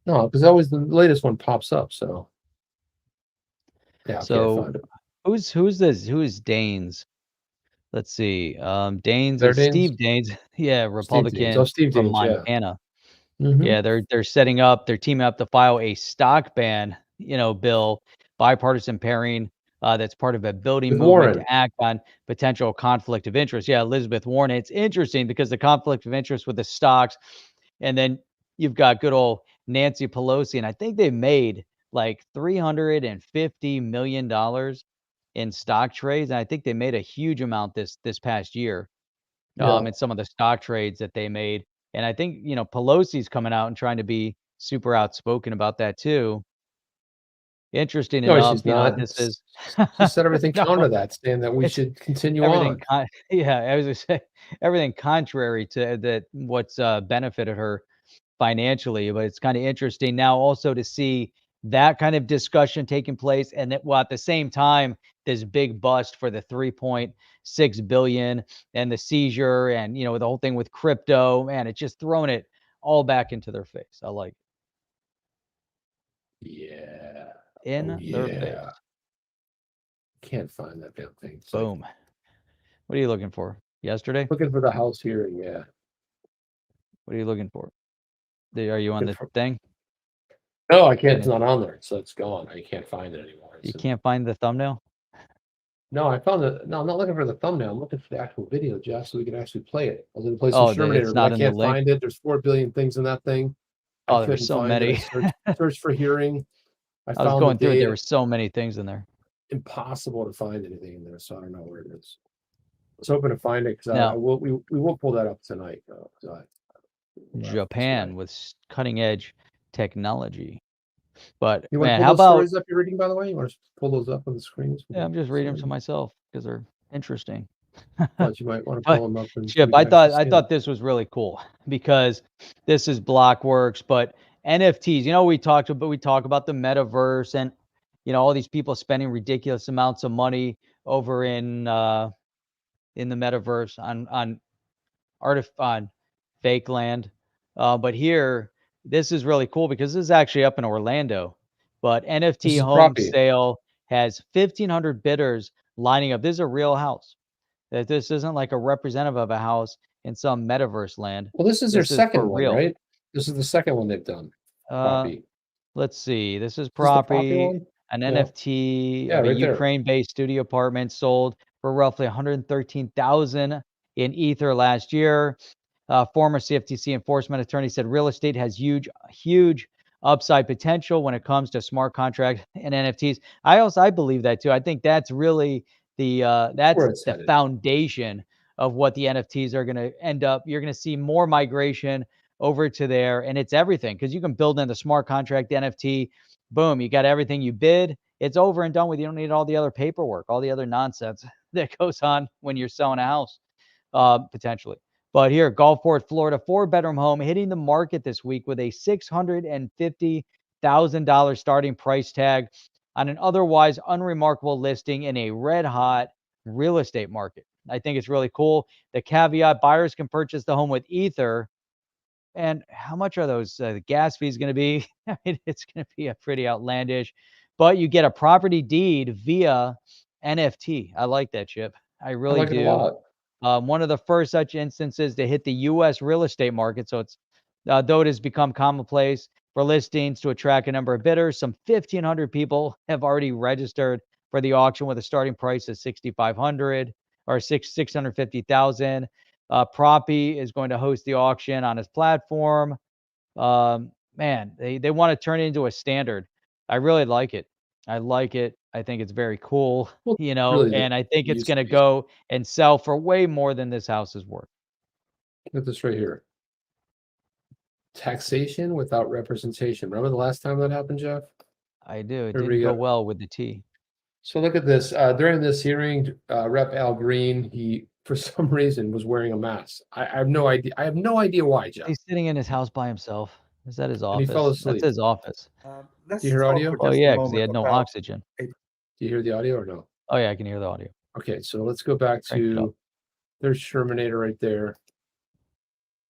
No, because always the latest one pops up. So yeah. So who's this? Who is Daines? Let's see. Daines and Steve Daines. Yeah, Republican from Montana. Yeah, they're setting up. They're teaming up to file a stock ban, bill, bipartisan pairing. That's part of a building movement to act on potential conflict of interest. Yeah, Elizabeth Warren. It's interesting because the conflict of interest with the stocks, and then you've got good old Nancy Pelosi, and I think they made like $350 million in stock trades, and I think they made a huge amount this past year. In some of the stock trades that they made, and I think Pelosi's coming out and trying to be super outspoken about that too. Interesting enough, this is she said everything counter that, saying that we should continue on. I was gonna say everything contrary to that. What's benefited her financially, but it's kind of interesting now also to see that kind of discussion taking place. And at the same time, this big bust for the 3.6 billion and the seizure and, the whole thing with crypto, man, it's just throwing it all back into their face. I like it. Yeah. In their face. Can't find that damn thing. It's Boom. What are you looking for? Yesterday? Looking for the house hearing, yeah. What are you looking for? Are you on the thing? No, I can't. It's not on there, so it's gone. I can't find it anymore. You can't find the thumbnail? No, I found it. No, I'm not looking for the thumbnail. I'm looking for the actual video, Jeff, so we can actually play it. I was going to play some Sherman, but I can't find it. There's 4 billion things in that thing. Oh, there's so many. Search for hearing. I was going through it. There were so many things in there. Impossible to find anything in there, so I don't know where it is. I was hoping to find it because we will pull that up tonight. Japan with cutting edge technology. But you want man, to pull how those about stories up you're reading, by the way? You want to pull those up on the screens? Yeah, I'm just reading them to myself because they're interesting. But you might want to pull them up. And Chip, I thought this was really cool because this is Blockworks, but NFTs. We talk about the metaverse and all these people spending ridiculous amounts of money over in the metaverse on fake land. But here, this is really cool because this is actually up in Orlando. But NFT home sale has 1,500 bidders lining up. This is a real house. That this isn't like a representative of a house in some metaverse land. Well, this is their second one, right? This is the second one they've done. Let's see. This is property. An NFT of a Ukraine-based studio apartment sold for roughly 113,000 in Ether last year. Former CFTC enforcement attorney said real estate has huge upside potential when it comes to smart contracts and NFTs. I believe that too. I think that's really that's the foundation of what the NFTs are going to end up. You're going to see more migration over to there, and it's everything because you can build in the smart contract NFT. Boom, you got everything you bid. It's over and done with. You don't need all the other paperwork, all the other nonsense that goes on when you're selling a house, potentially. But here, Gulfport, Florida, 4-bedroom home hitting the market this week with a $650,000 starting price tag on an otherwise unremarkable listing in a red-hot real estate market. I think it's really cool. The caveat, buyers can purchase the home with Ether. And how much are those gas fees going to be? I mean, it's going to be a pretty outlandish. But you get a property deed via NFT. I like that, Chip. I really do. It a lot. One of the first such instances to hit the U.S. real estate market. So it's though it has become commonplace for listings to attract a number of bidders. Some 1,500 people have already registered for the auction with a starting price of $6,500 or $650,000. Proppy is going to host the auction on his platform. Man, they want to turn it into a standard. I really like it. I like it. I think it's very cool, really, and I think it's going to go and sell for way more than this house is worth. Look at this right here. Taxation without representation. Remember the last time that happened, Jeff? I do. It didn't go well with the T. So look at this. During this hearing, Rep. Al Green, he, for some reason, was wearing a mask. I have no idea. I have no idea why, Jeff. He's sitting in his house by himself. Is that his office? He fell asleep. That's his office. Do you hear audio? Oh, yeah, because he had no oxygen. Do you hear the audio or no? Oh, yeah, I can hear the audio. Okay, so let's go back to, there's Shermanator right there.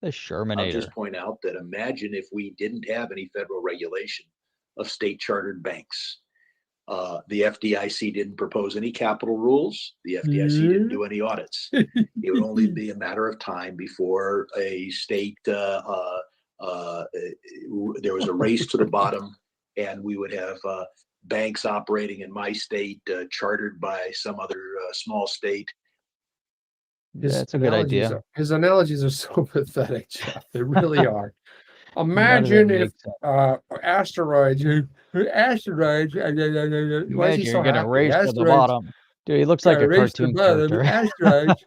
The Shermanator. I'll just point out that imagine if we didn't have any federal regulation of state chartered banks. The FDIC didn't propose any capital rules. The FDIC didn't do any audits. It would only be a matter of time before a state, there was a race to the bottom, and we would have banks operating in my state, chartered by some other small state. That's a good idea. His analogies are so pathetic, Jeff. They really are. Imagine if asteroids. Imagine you're going to race to the bottom. Dude, he looks like a cartoon character. Asteroids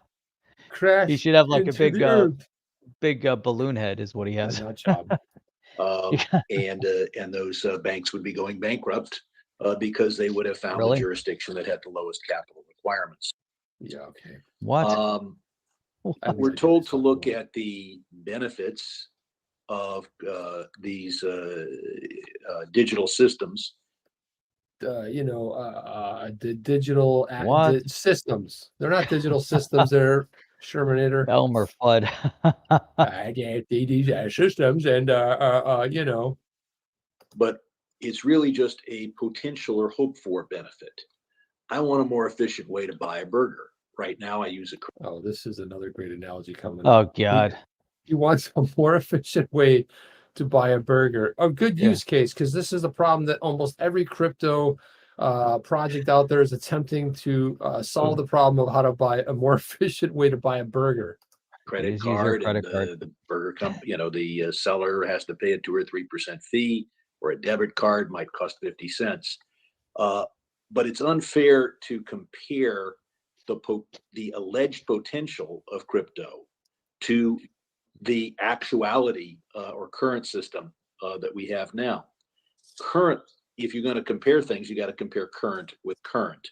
crash. He should have like a big balloon head is what he has. And those banks would be going bankrupt because they would have found a jurisdiction that had the lowest capital requirements. Yeah. Okay. What? We're told to look at the benefits of these digital systems. The digital What? systems. They're not digital systems. They're Shermanator. Elmer Fudd. These systems, and But it's really just a potential or hope for benefit. I want a more efficient way to buy a burger. Right now, I use a. Oh, this is another great analogy coming Oh up. God. You want a more efficient way to buy a burger. A good Yeah. use case, because this is the problem that almost every crypto project out there is attempting to solve the problem of how to buy a more efficient way to buy a burger. Credit Just use your card, credit and card. the burger company, the seller has to pay a 2 or 3% fee, or a debit card might cost 50 cents. But it's unfair to compare the alleged potential of crypto to the actuality or current system that we have now. If you're going to compare things, you got to compare current with current.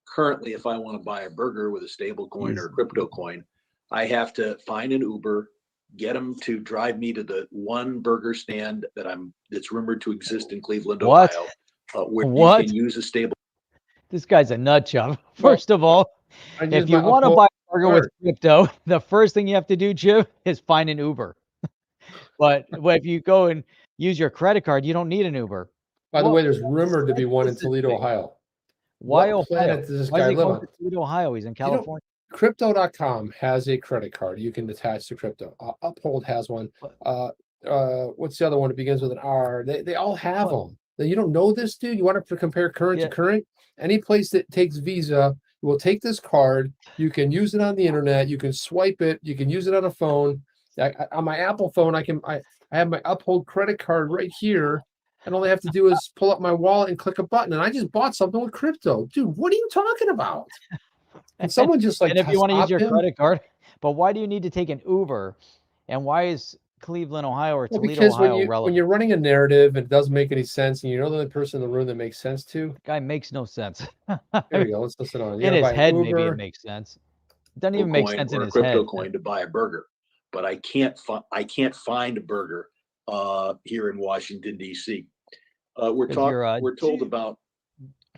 Currently, if I want to buy a burger with a stable coin or a crypto coin, I have to find an Uber, get them to drive me to the one burger stand that's rumored to exist in Cleveland, What? Ohio, where What? you can use a stable. This guy's a nut job. First of all, if you want to buy a burger with crypto, the first thing you have to do, Jim, is find an Uber. But if you go and use your credit card, you don't need an Uber. By the way, there's rumored to be one in Toledo, Ohio. Why What Ohio? planet does this Why guy is he live going on? to Toledo, Ohio? He's in California. Crypto.com has a credit card you can attach to crypto. Uphold has one. What's the other one? It begins with an R. They all have them. You don't know this, dude? You want to compare current to current? Any place that takes Visa will take this card. You can use it on the internet. You can swipe it. You can use it on a phone. On my Apple phone, I have my Uphold credit card right here. And all I have to do is pull up my wallet and click a button. And I just bought something with crypto. Dude, what are you talking about? And someone just and if you want to use your credit card, but why do you need to take an Uber? And why is Cleveland, Ohio, or Toledo, Ohio relevant? When you're running a narrative, it doesn't make any sense, and you know the only person in the room that makes sense to. The guy makes no sense. There you go. Let's listen on. In his head, maybe it makes sense. It doesn't even make sense in his head. Crypto coin to buy a burger, but I can't find a burger here in Washington D.C. We're told about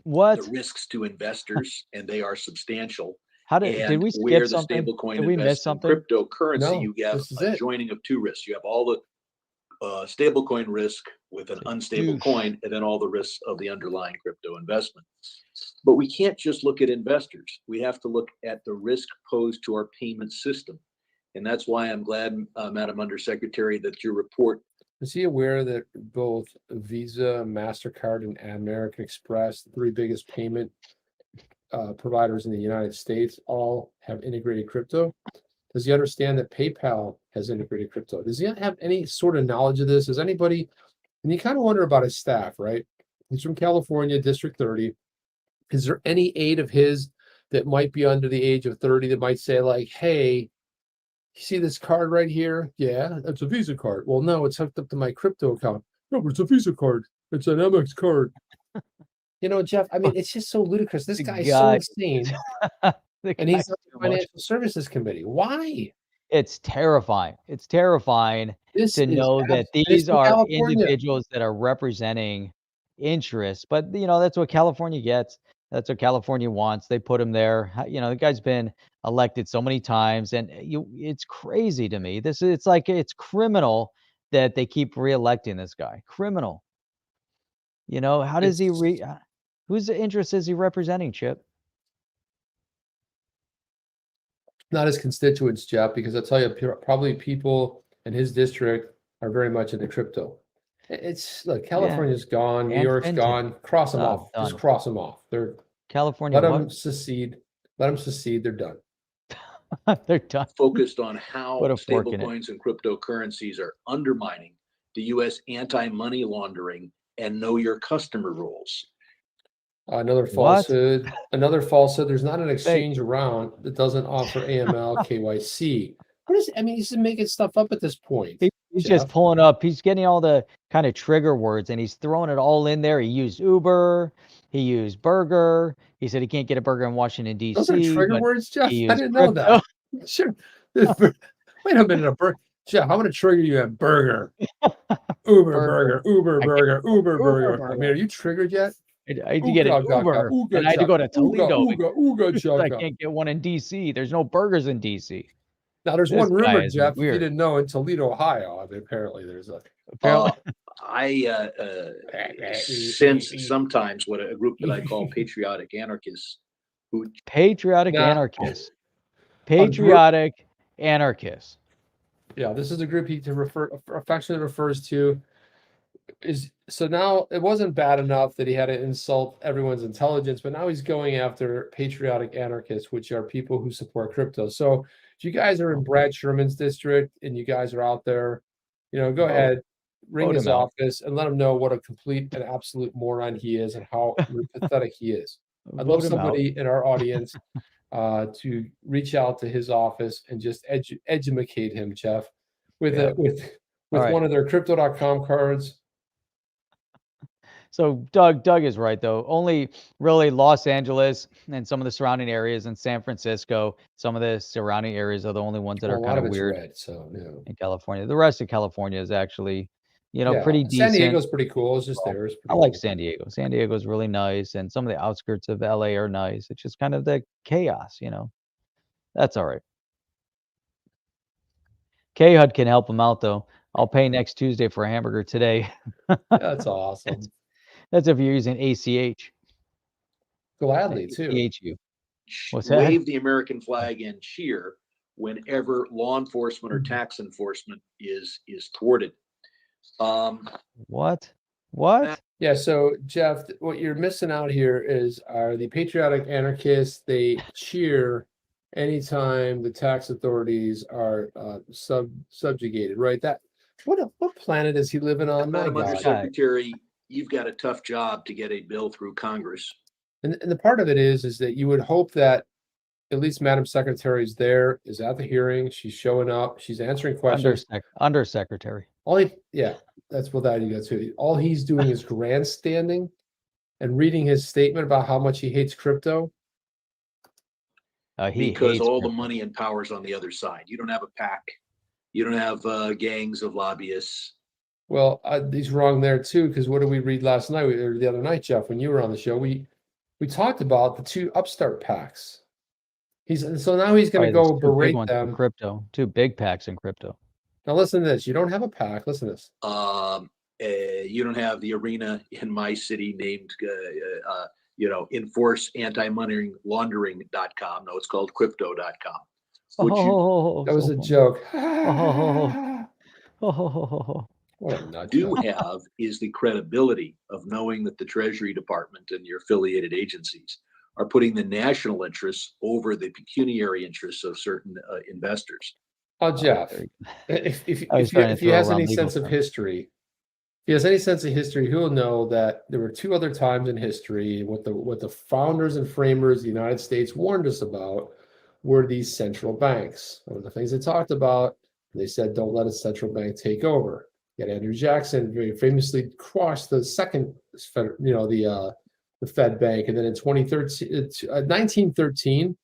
the risks to investors, and they are substantial. Did we skip something? Did we miss something? Cryptocurrency, you have a joining of two risks. You have all the stablecoin risk with an unstable coin, and then all the risks of the underlying crypto investment. But we can't just look at investors. We have to look at the risk posed to our payment system. And that's why I'm glad, Madam Undersecretary, that your report. Is he aware that both Visa, MasterCard, and American Express, the three biggest payment providers in the United States, all have integrated crypto? Does he understand that PayPal has integrated crypto? Does he have any sort of knowledge of this? Is anybody, and you kind of wonder about his staff, right? He's from California, District 30. Is there any aide of his that might be under the age of 30 that might say, like, hey, you see this card right here? Yeah, that's a Visa card. Well, no, it's hooked up to my crypto account. No, but it's a Visa card. It's an MX card. Jeff, I mean, it's just so ludicrous. This guy's so insane. And he's on the Financial Services Committee. Why? It's terrifying. It's terrifying to know that these are individuals that are representing interests. But, that's what California gets. That's what California wants. They put him there. The guy's been elected so many times, and it's crazy to me. It's criminal that they keep reelecting this guy. Criminal. How does whose interest is he representing, Chip? Not his constituents, Jeff, because I'll tell you, probably people in his district are very much into crypto. Look, California's gone, New York's gone. Cross them off. Done. Just cross them off. They're California. Let them secede. Let them secede. They're done. They're done. Focused on how stablecoins and cryptocurrencies are undermining the U.S. anti-money laundering and know your customer rules. Another falsehood. Another falsehood. There's not an exchange around that doesn't offer AML KYC. He's just making stuff up at this point. He's just pulling up. He's getting all the kind of trigger words, and he's throwing it all in there. He used Uber. He used burger. He said he can't get a burger in Washington, D.C. Those are trigger words, Jeff? I didn't know that. Sure. Wait a minute. Jeff, I'm going to trigger you at burger. Uber burger, Uber I burger, Uber burger. I burger. mean, are you triggered yet? I had to get an Uber, and I had to go to Toledo Ooga because I chugga. can't get one in DC. There's no burgers in DC. Now, there's This one guy rumor, is Jeff, if you weird. didn't know, in Toledo, Ohio, apparently there's a. Apparently, I sense sometimes what a group that I call patriotic anarchists, who patriotic Nah. anarchists. Patriotic anarchists. Yeah, this is a group he affectionately refers to. So now it wasn't bad enough that he had to insult everyone's intelligence, but now he's going after patriotic anarchists, which are people who support crypto. So if you guys are in Brad Sherman's district and you guys are out there, go ahead, ring vote his him out. office and let him know what a complete and absolute moron he is and how pathetic he is. I'd love Vote him out. somebody in our audience to reach out to his office and just educate him, Jeff, with Yeah. with right. one of their crypto.com cards. So Doug is right though. Only really Los Angeles and some of the surrounding areas in San Francisco, some of the surrounding areas are the only ones that Well, are a lot kind of of it's weird red, so in California. The rest of California is actually, pretty decent. San Diego's pretty cool. It's just theirs. I like San Diego. San Diego is really nice, and some of the outskirts of LA are nice. It's just kind of the chaos, That's all right. K-HUD can help them out though. I'll pay next Tuesday for a hamburger today. That's awesome. That's if you're using ACH. Gladly too. ACHU. What's that? wave the American flag and cheer whenever law enforcement or tax enforcement is thwarted. What? Yeah, so Jeff, what you're missing out here are the patriotic anarchists. They cheer anytime the tax authorities are subjugated, right? What planet is he living on? My Madam God. Undersecretary, you've got a tough job to get a bill through Congress. And the part of it is that you would hope that at least Madam Secretary is at the hearing. She's showing up. She's answering questions. Undersecretary. That's what that you got too. All he's doing is grandstanding and reading his statement about how much he hates crypto. Because all the money and power's on the other side. You don't have a PAC. You don't have gangs of lobbyists. Well, he's wrong there too, because what did we read last night or the other night, Jeff, when you were on the show? We talked about the two upstart PACs. So now he's going to go berate them. Crypto, two big PACs in crypto. Now listen to this. You don't have a PAC. Listen to this. You don't have the arena in my city named, enforce anti-money laundering.com. No, it's called crypto.com. That was a joke. What you do have is the credibility of knowing that the Treasury Department and your affiliated agencies are putting the national interests over the pecuniary interests of certain investors. Oh, Jeff, if he has any sense of history, he'll know that there were two other times in history what the founders and framers of the United States warned us about were these central banks. One of the things they talked about, they said, don't let a central bank take over. Yet Andrew Jackson very famously quashed the second, the Fed bank, and then in 1913,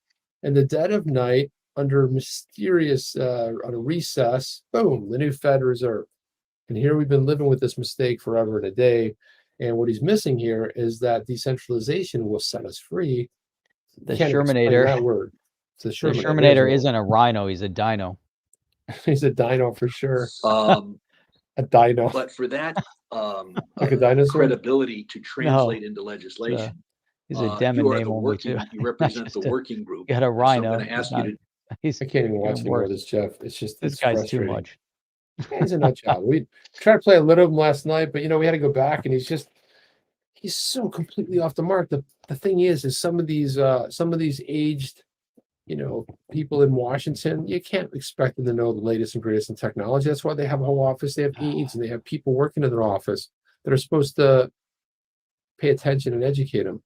in the dead of night, under mysterious on a recess, boom, the new Fed Reserve. And here we've been living with this mistake forever and a day. And what he's missing here is that decentralization will set us free. The Shermanator. That word. The Shermanator isn't a rhino; he's a dino. He's a dino for sure. A dino. But for that like a dinosaur? credibility to translate into legislation, he's a demon name only too. You represent the working group. You got a rhino. So I'm going to ask you to. I can't even watch anymore of this, Jeff. It's just this guy's too much. He's a nut job. We tried to play a little of him last night, but we had to go back, and he's so completely off the mark. The thing is some of these aged, people in Washington, you can't expect them to know the latest and greatest in technology. That's why they have a whole office. They have aides, and they have people working in their office that are supposed to pay attention and educate them.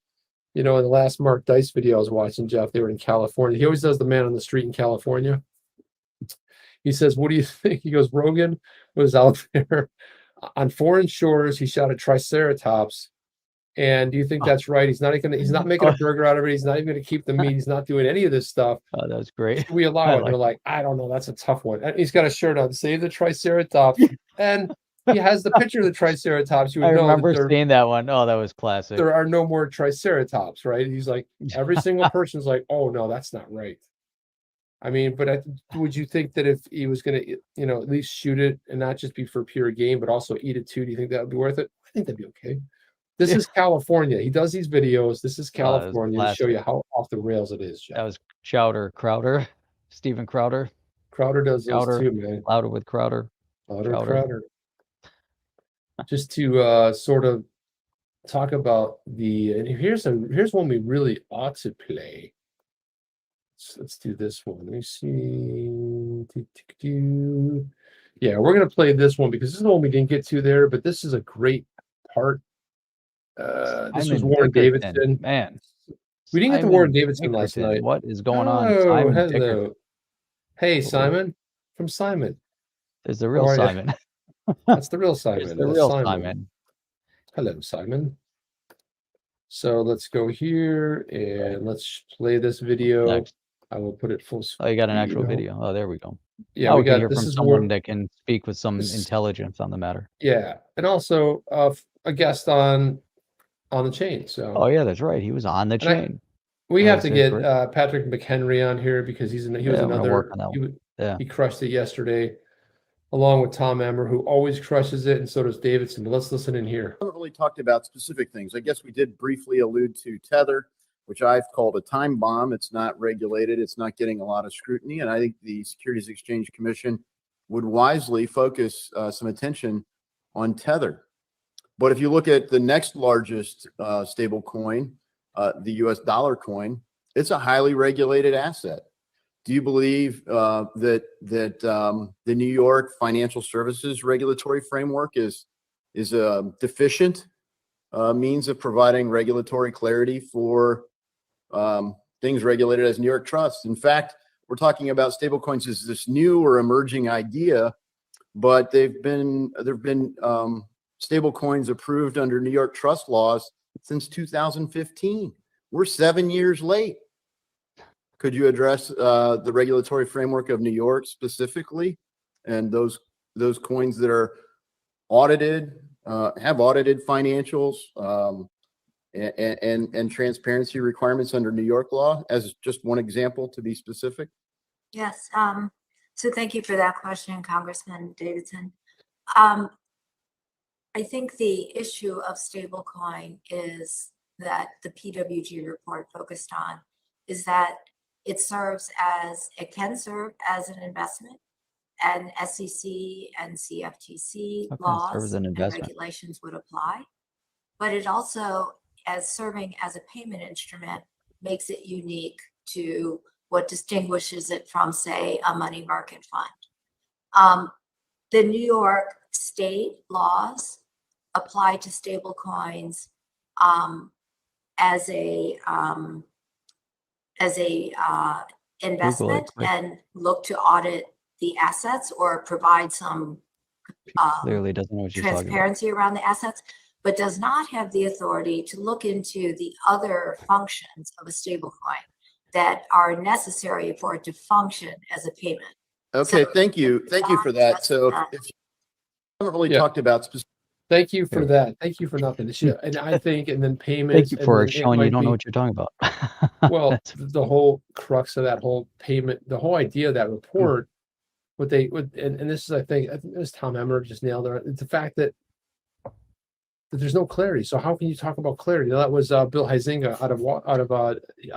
In the last Mark Dice video I was watching, Jeff, they were in California. He always does the man on the street in California. He says, what do you think? He goes, Rogan was out there on foreign shores. He shot a triceratops And do you think that's right? He's not making a burger out of it. He's not even going to keep the meat. He's not doing any of this stuff. Oh, that was great. Should we allow it? They're like, I don't know. That's a tough one. And he's got a shirt on, Save the Triceratops. And he has the picture of the Triceratops. You would I know remember seeing that one. Oh, that was classic. there are no more Triceratops, right? He's like, every single person's like, oh, no, that's not right. I mean, but would you think that if he was going to, at least shoot it and not just be for pure game, but also eat it too, do you think that would be worth it? I think that'd be okay. This is California. He does these videos. This is California to show you how off the rails it is, Jeff. That was Crowder, Steven Crowder. Crowder does those too, man. Louder with Crowder. Crowder. Just to sort of talk about and here's one we really ought to play. Let's do this one. Let me see. Yeah, we're gonna play this one because this is the one we didn't get to there, but this is a great part. This was Warren Davidson. Man, we didn't get to Warren Davidson last night. What is going on? Simon hello. Dickerson. Hey, Simon. From Simon. There's the real Simon. That's the real Simon. The real Simon. Hello, Simon. So let's go here and let's play this video. Next. I will put it full screen. Oh, you got an actual video. Oh, there we go. Yeah, we got hear from someone that can speak with some intelligence on the matter. Yeah, and also a guest on the chain. So. Oh yeah, that's right. He was on the chain. We have to get Patrick McHenry on here because he was another. He crushed it yesterday, along with Tom Emmer, who always crushes it, and so does Davidson. But let's listen in here. I haven't really talked about specific things. I guess we did briefly allude to Tether, which I've called a time bomb. It's not regulated. It's not getting a lot of scrutiny. And I think the Securities Exchange Commission would wisely focus some attention on Tether. But if you look at the next largest stable coin, the US dollar coin, it's a highly regulated asset. Do you believe that the New York financial services regulatory framework is a deficient means of providing regulatory clarity for things regulated as New York Trust? In fact, we're talking about stablecoins as this new or emerging idea, but there have been stablecoins approved under New York Trust laws since 2015. We're 7 years late. Could you address the regulatory framework of New York specifically, and those coins that are audited, have audited financials, and transparency requirements under New York law, as just one example to be specific? Yes. So thank you for that question, Congressman Davidson. I think the issue of stablecoin is that the PWG report focused on is that it can serve as an investment, and SEC and CFTC laws and regulations would apply. But it also, as serving as a payment instrument, makes it unique to what distinguishes it from, say, a money market fund. The New York state laws apply to stable coins as a investment and look to audit the assets or provide some clearly doesn't know what you're transparency around the assets, but does not have the authority to look into the other functions of a stablecoin that are necessary for it to function as a payment. Okay, so, thank you for that. So if you haven't really talked about specific. Thank you for that. Thank you for nothing. And I think, and then payments. Thank you for showing you don't know what you're talking about. Well, the whole crux of that whole payment, the whole idea of that report, and this is, I think it was Tom Emmer just nailed it. It's the fact that there's no clarity. So how can you talk about clarity? That was Bill Huizinga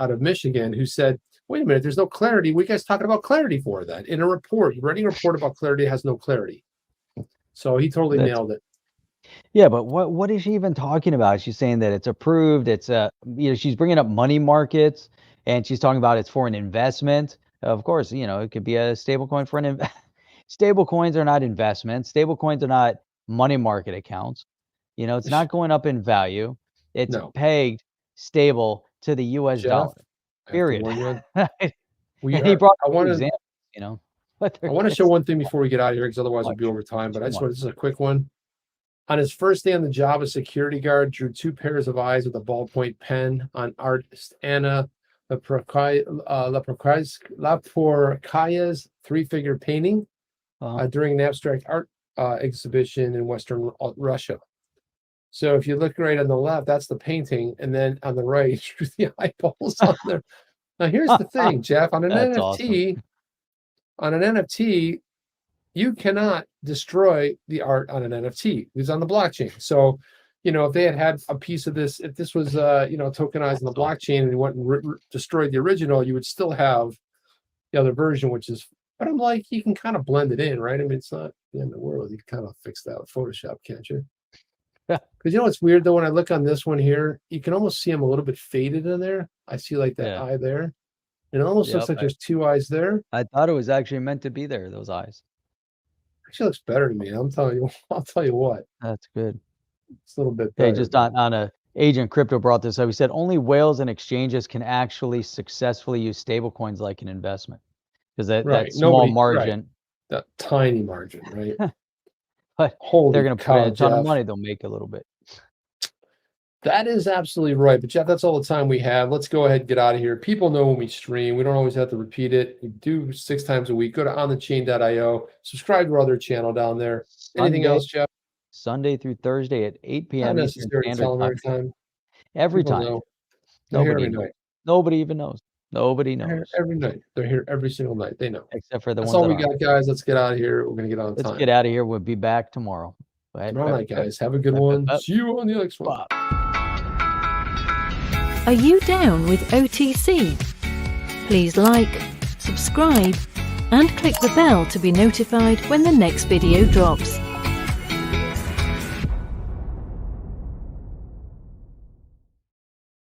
out of Michigan, who said, "Wait a minute, there's no clarity. What are you guys talking about clarity for that in a report? You're writing a report about clarity that has no clarity." So he totally nailed it. Yeah, but what is she even talking about? She's saying that it's approved. It's she's bringing up money markets, and she's talking about it's for an investment. Of course, it could be a stable coin for an stable coins are not investments. Stable coins are not money market accounts. It's not going up in value. It's pegged stable to the US dollar. Period. And he brought up examples, I want to show one thing before we get out of here, because otherwise we'll be over time. But this is a quick one. On his first day on the job, a security guard drew 2 pairs of eyes with a ballpoint pen on artist Anna Laporcaya's 3-figure painting during an abstract art exhibition in Western Russia. So if you look right on the left, that's the painting, and then on the right, drew the eyeballs on there. Now here's the thing, Jeff. On an That's NFT, you cannot destroy the art on an NFT. It's on the blockchain. So, if they had a piece of this, if this was, tokenized on the blockchain and you went and destroyed the original, you would still have the other version, which is, but I'm like, you can kind of blend it in, right? I mean, it's not the end of the world. You can kind of fix that with Photoshop, can't you? Yeah. Because what's weird though, when I look on this one here, you can almost see them a little bit faded in there. I see like that eye there. And it almost looks like there's 2 eyes there. I thought it was actually meant to be there, those eyes. Actually looks better to me. I'll tell you what. That's good. It's a little bit better. Hey, just on a Agent Crypto brought this up. He said only whales and exchanges can actually successfully use stablecoins like an investment. Because that small margin. That tiny margin, right? But they're going to put in a ton of money, they'll make a little bit. That is absolutely right. But Jeff, that's all the time we have. Let's go ahead and get out of here. People know when we stream. We don't always have to repeat it. We do 6 times a week. Go to onthechain.io. Subscribe to our other channel down there. Anything else, Jeff? Sunday through Thursday at 8 p.m. Not necessary to tell them every time. Every time. Know. Nobody knows. Nobody even knows. Nobody knows. Every night. They're here every single night. They know. Except for the That's ones all we got, guys. Let's get out of here. We're going to get on time. Let's get out of here. We'll be back tomorrow. Tomorrow night, guys. Have a good one. See you on the next one. Are you down with OTC? Please like, subscribe, and click the bell to be notified when the next video drops.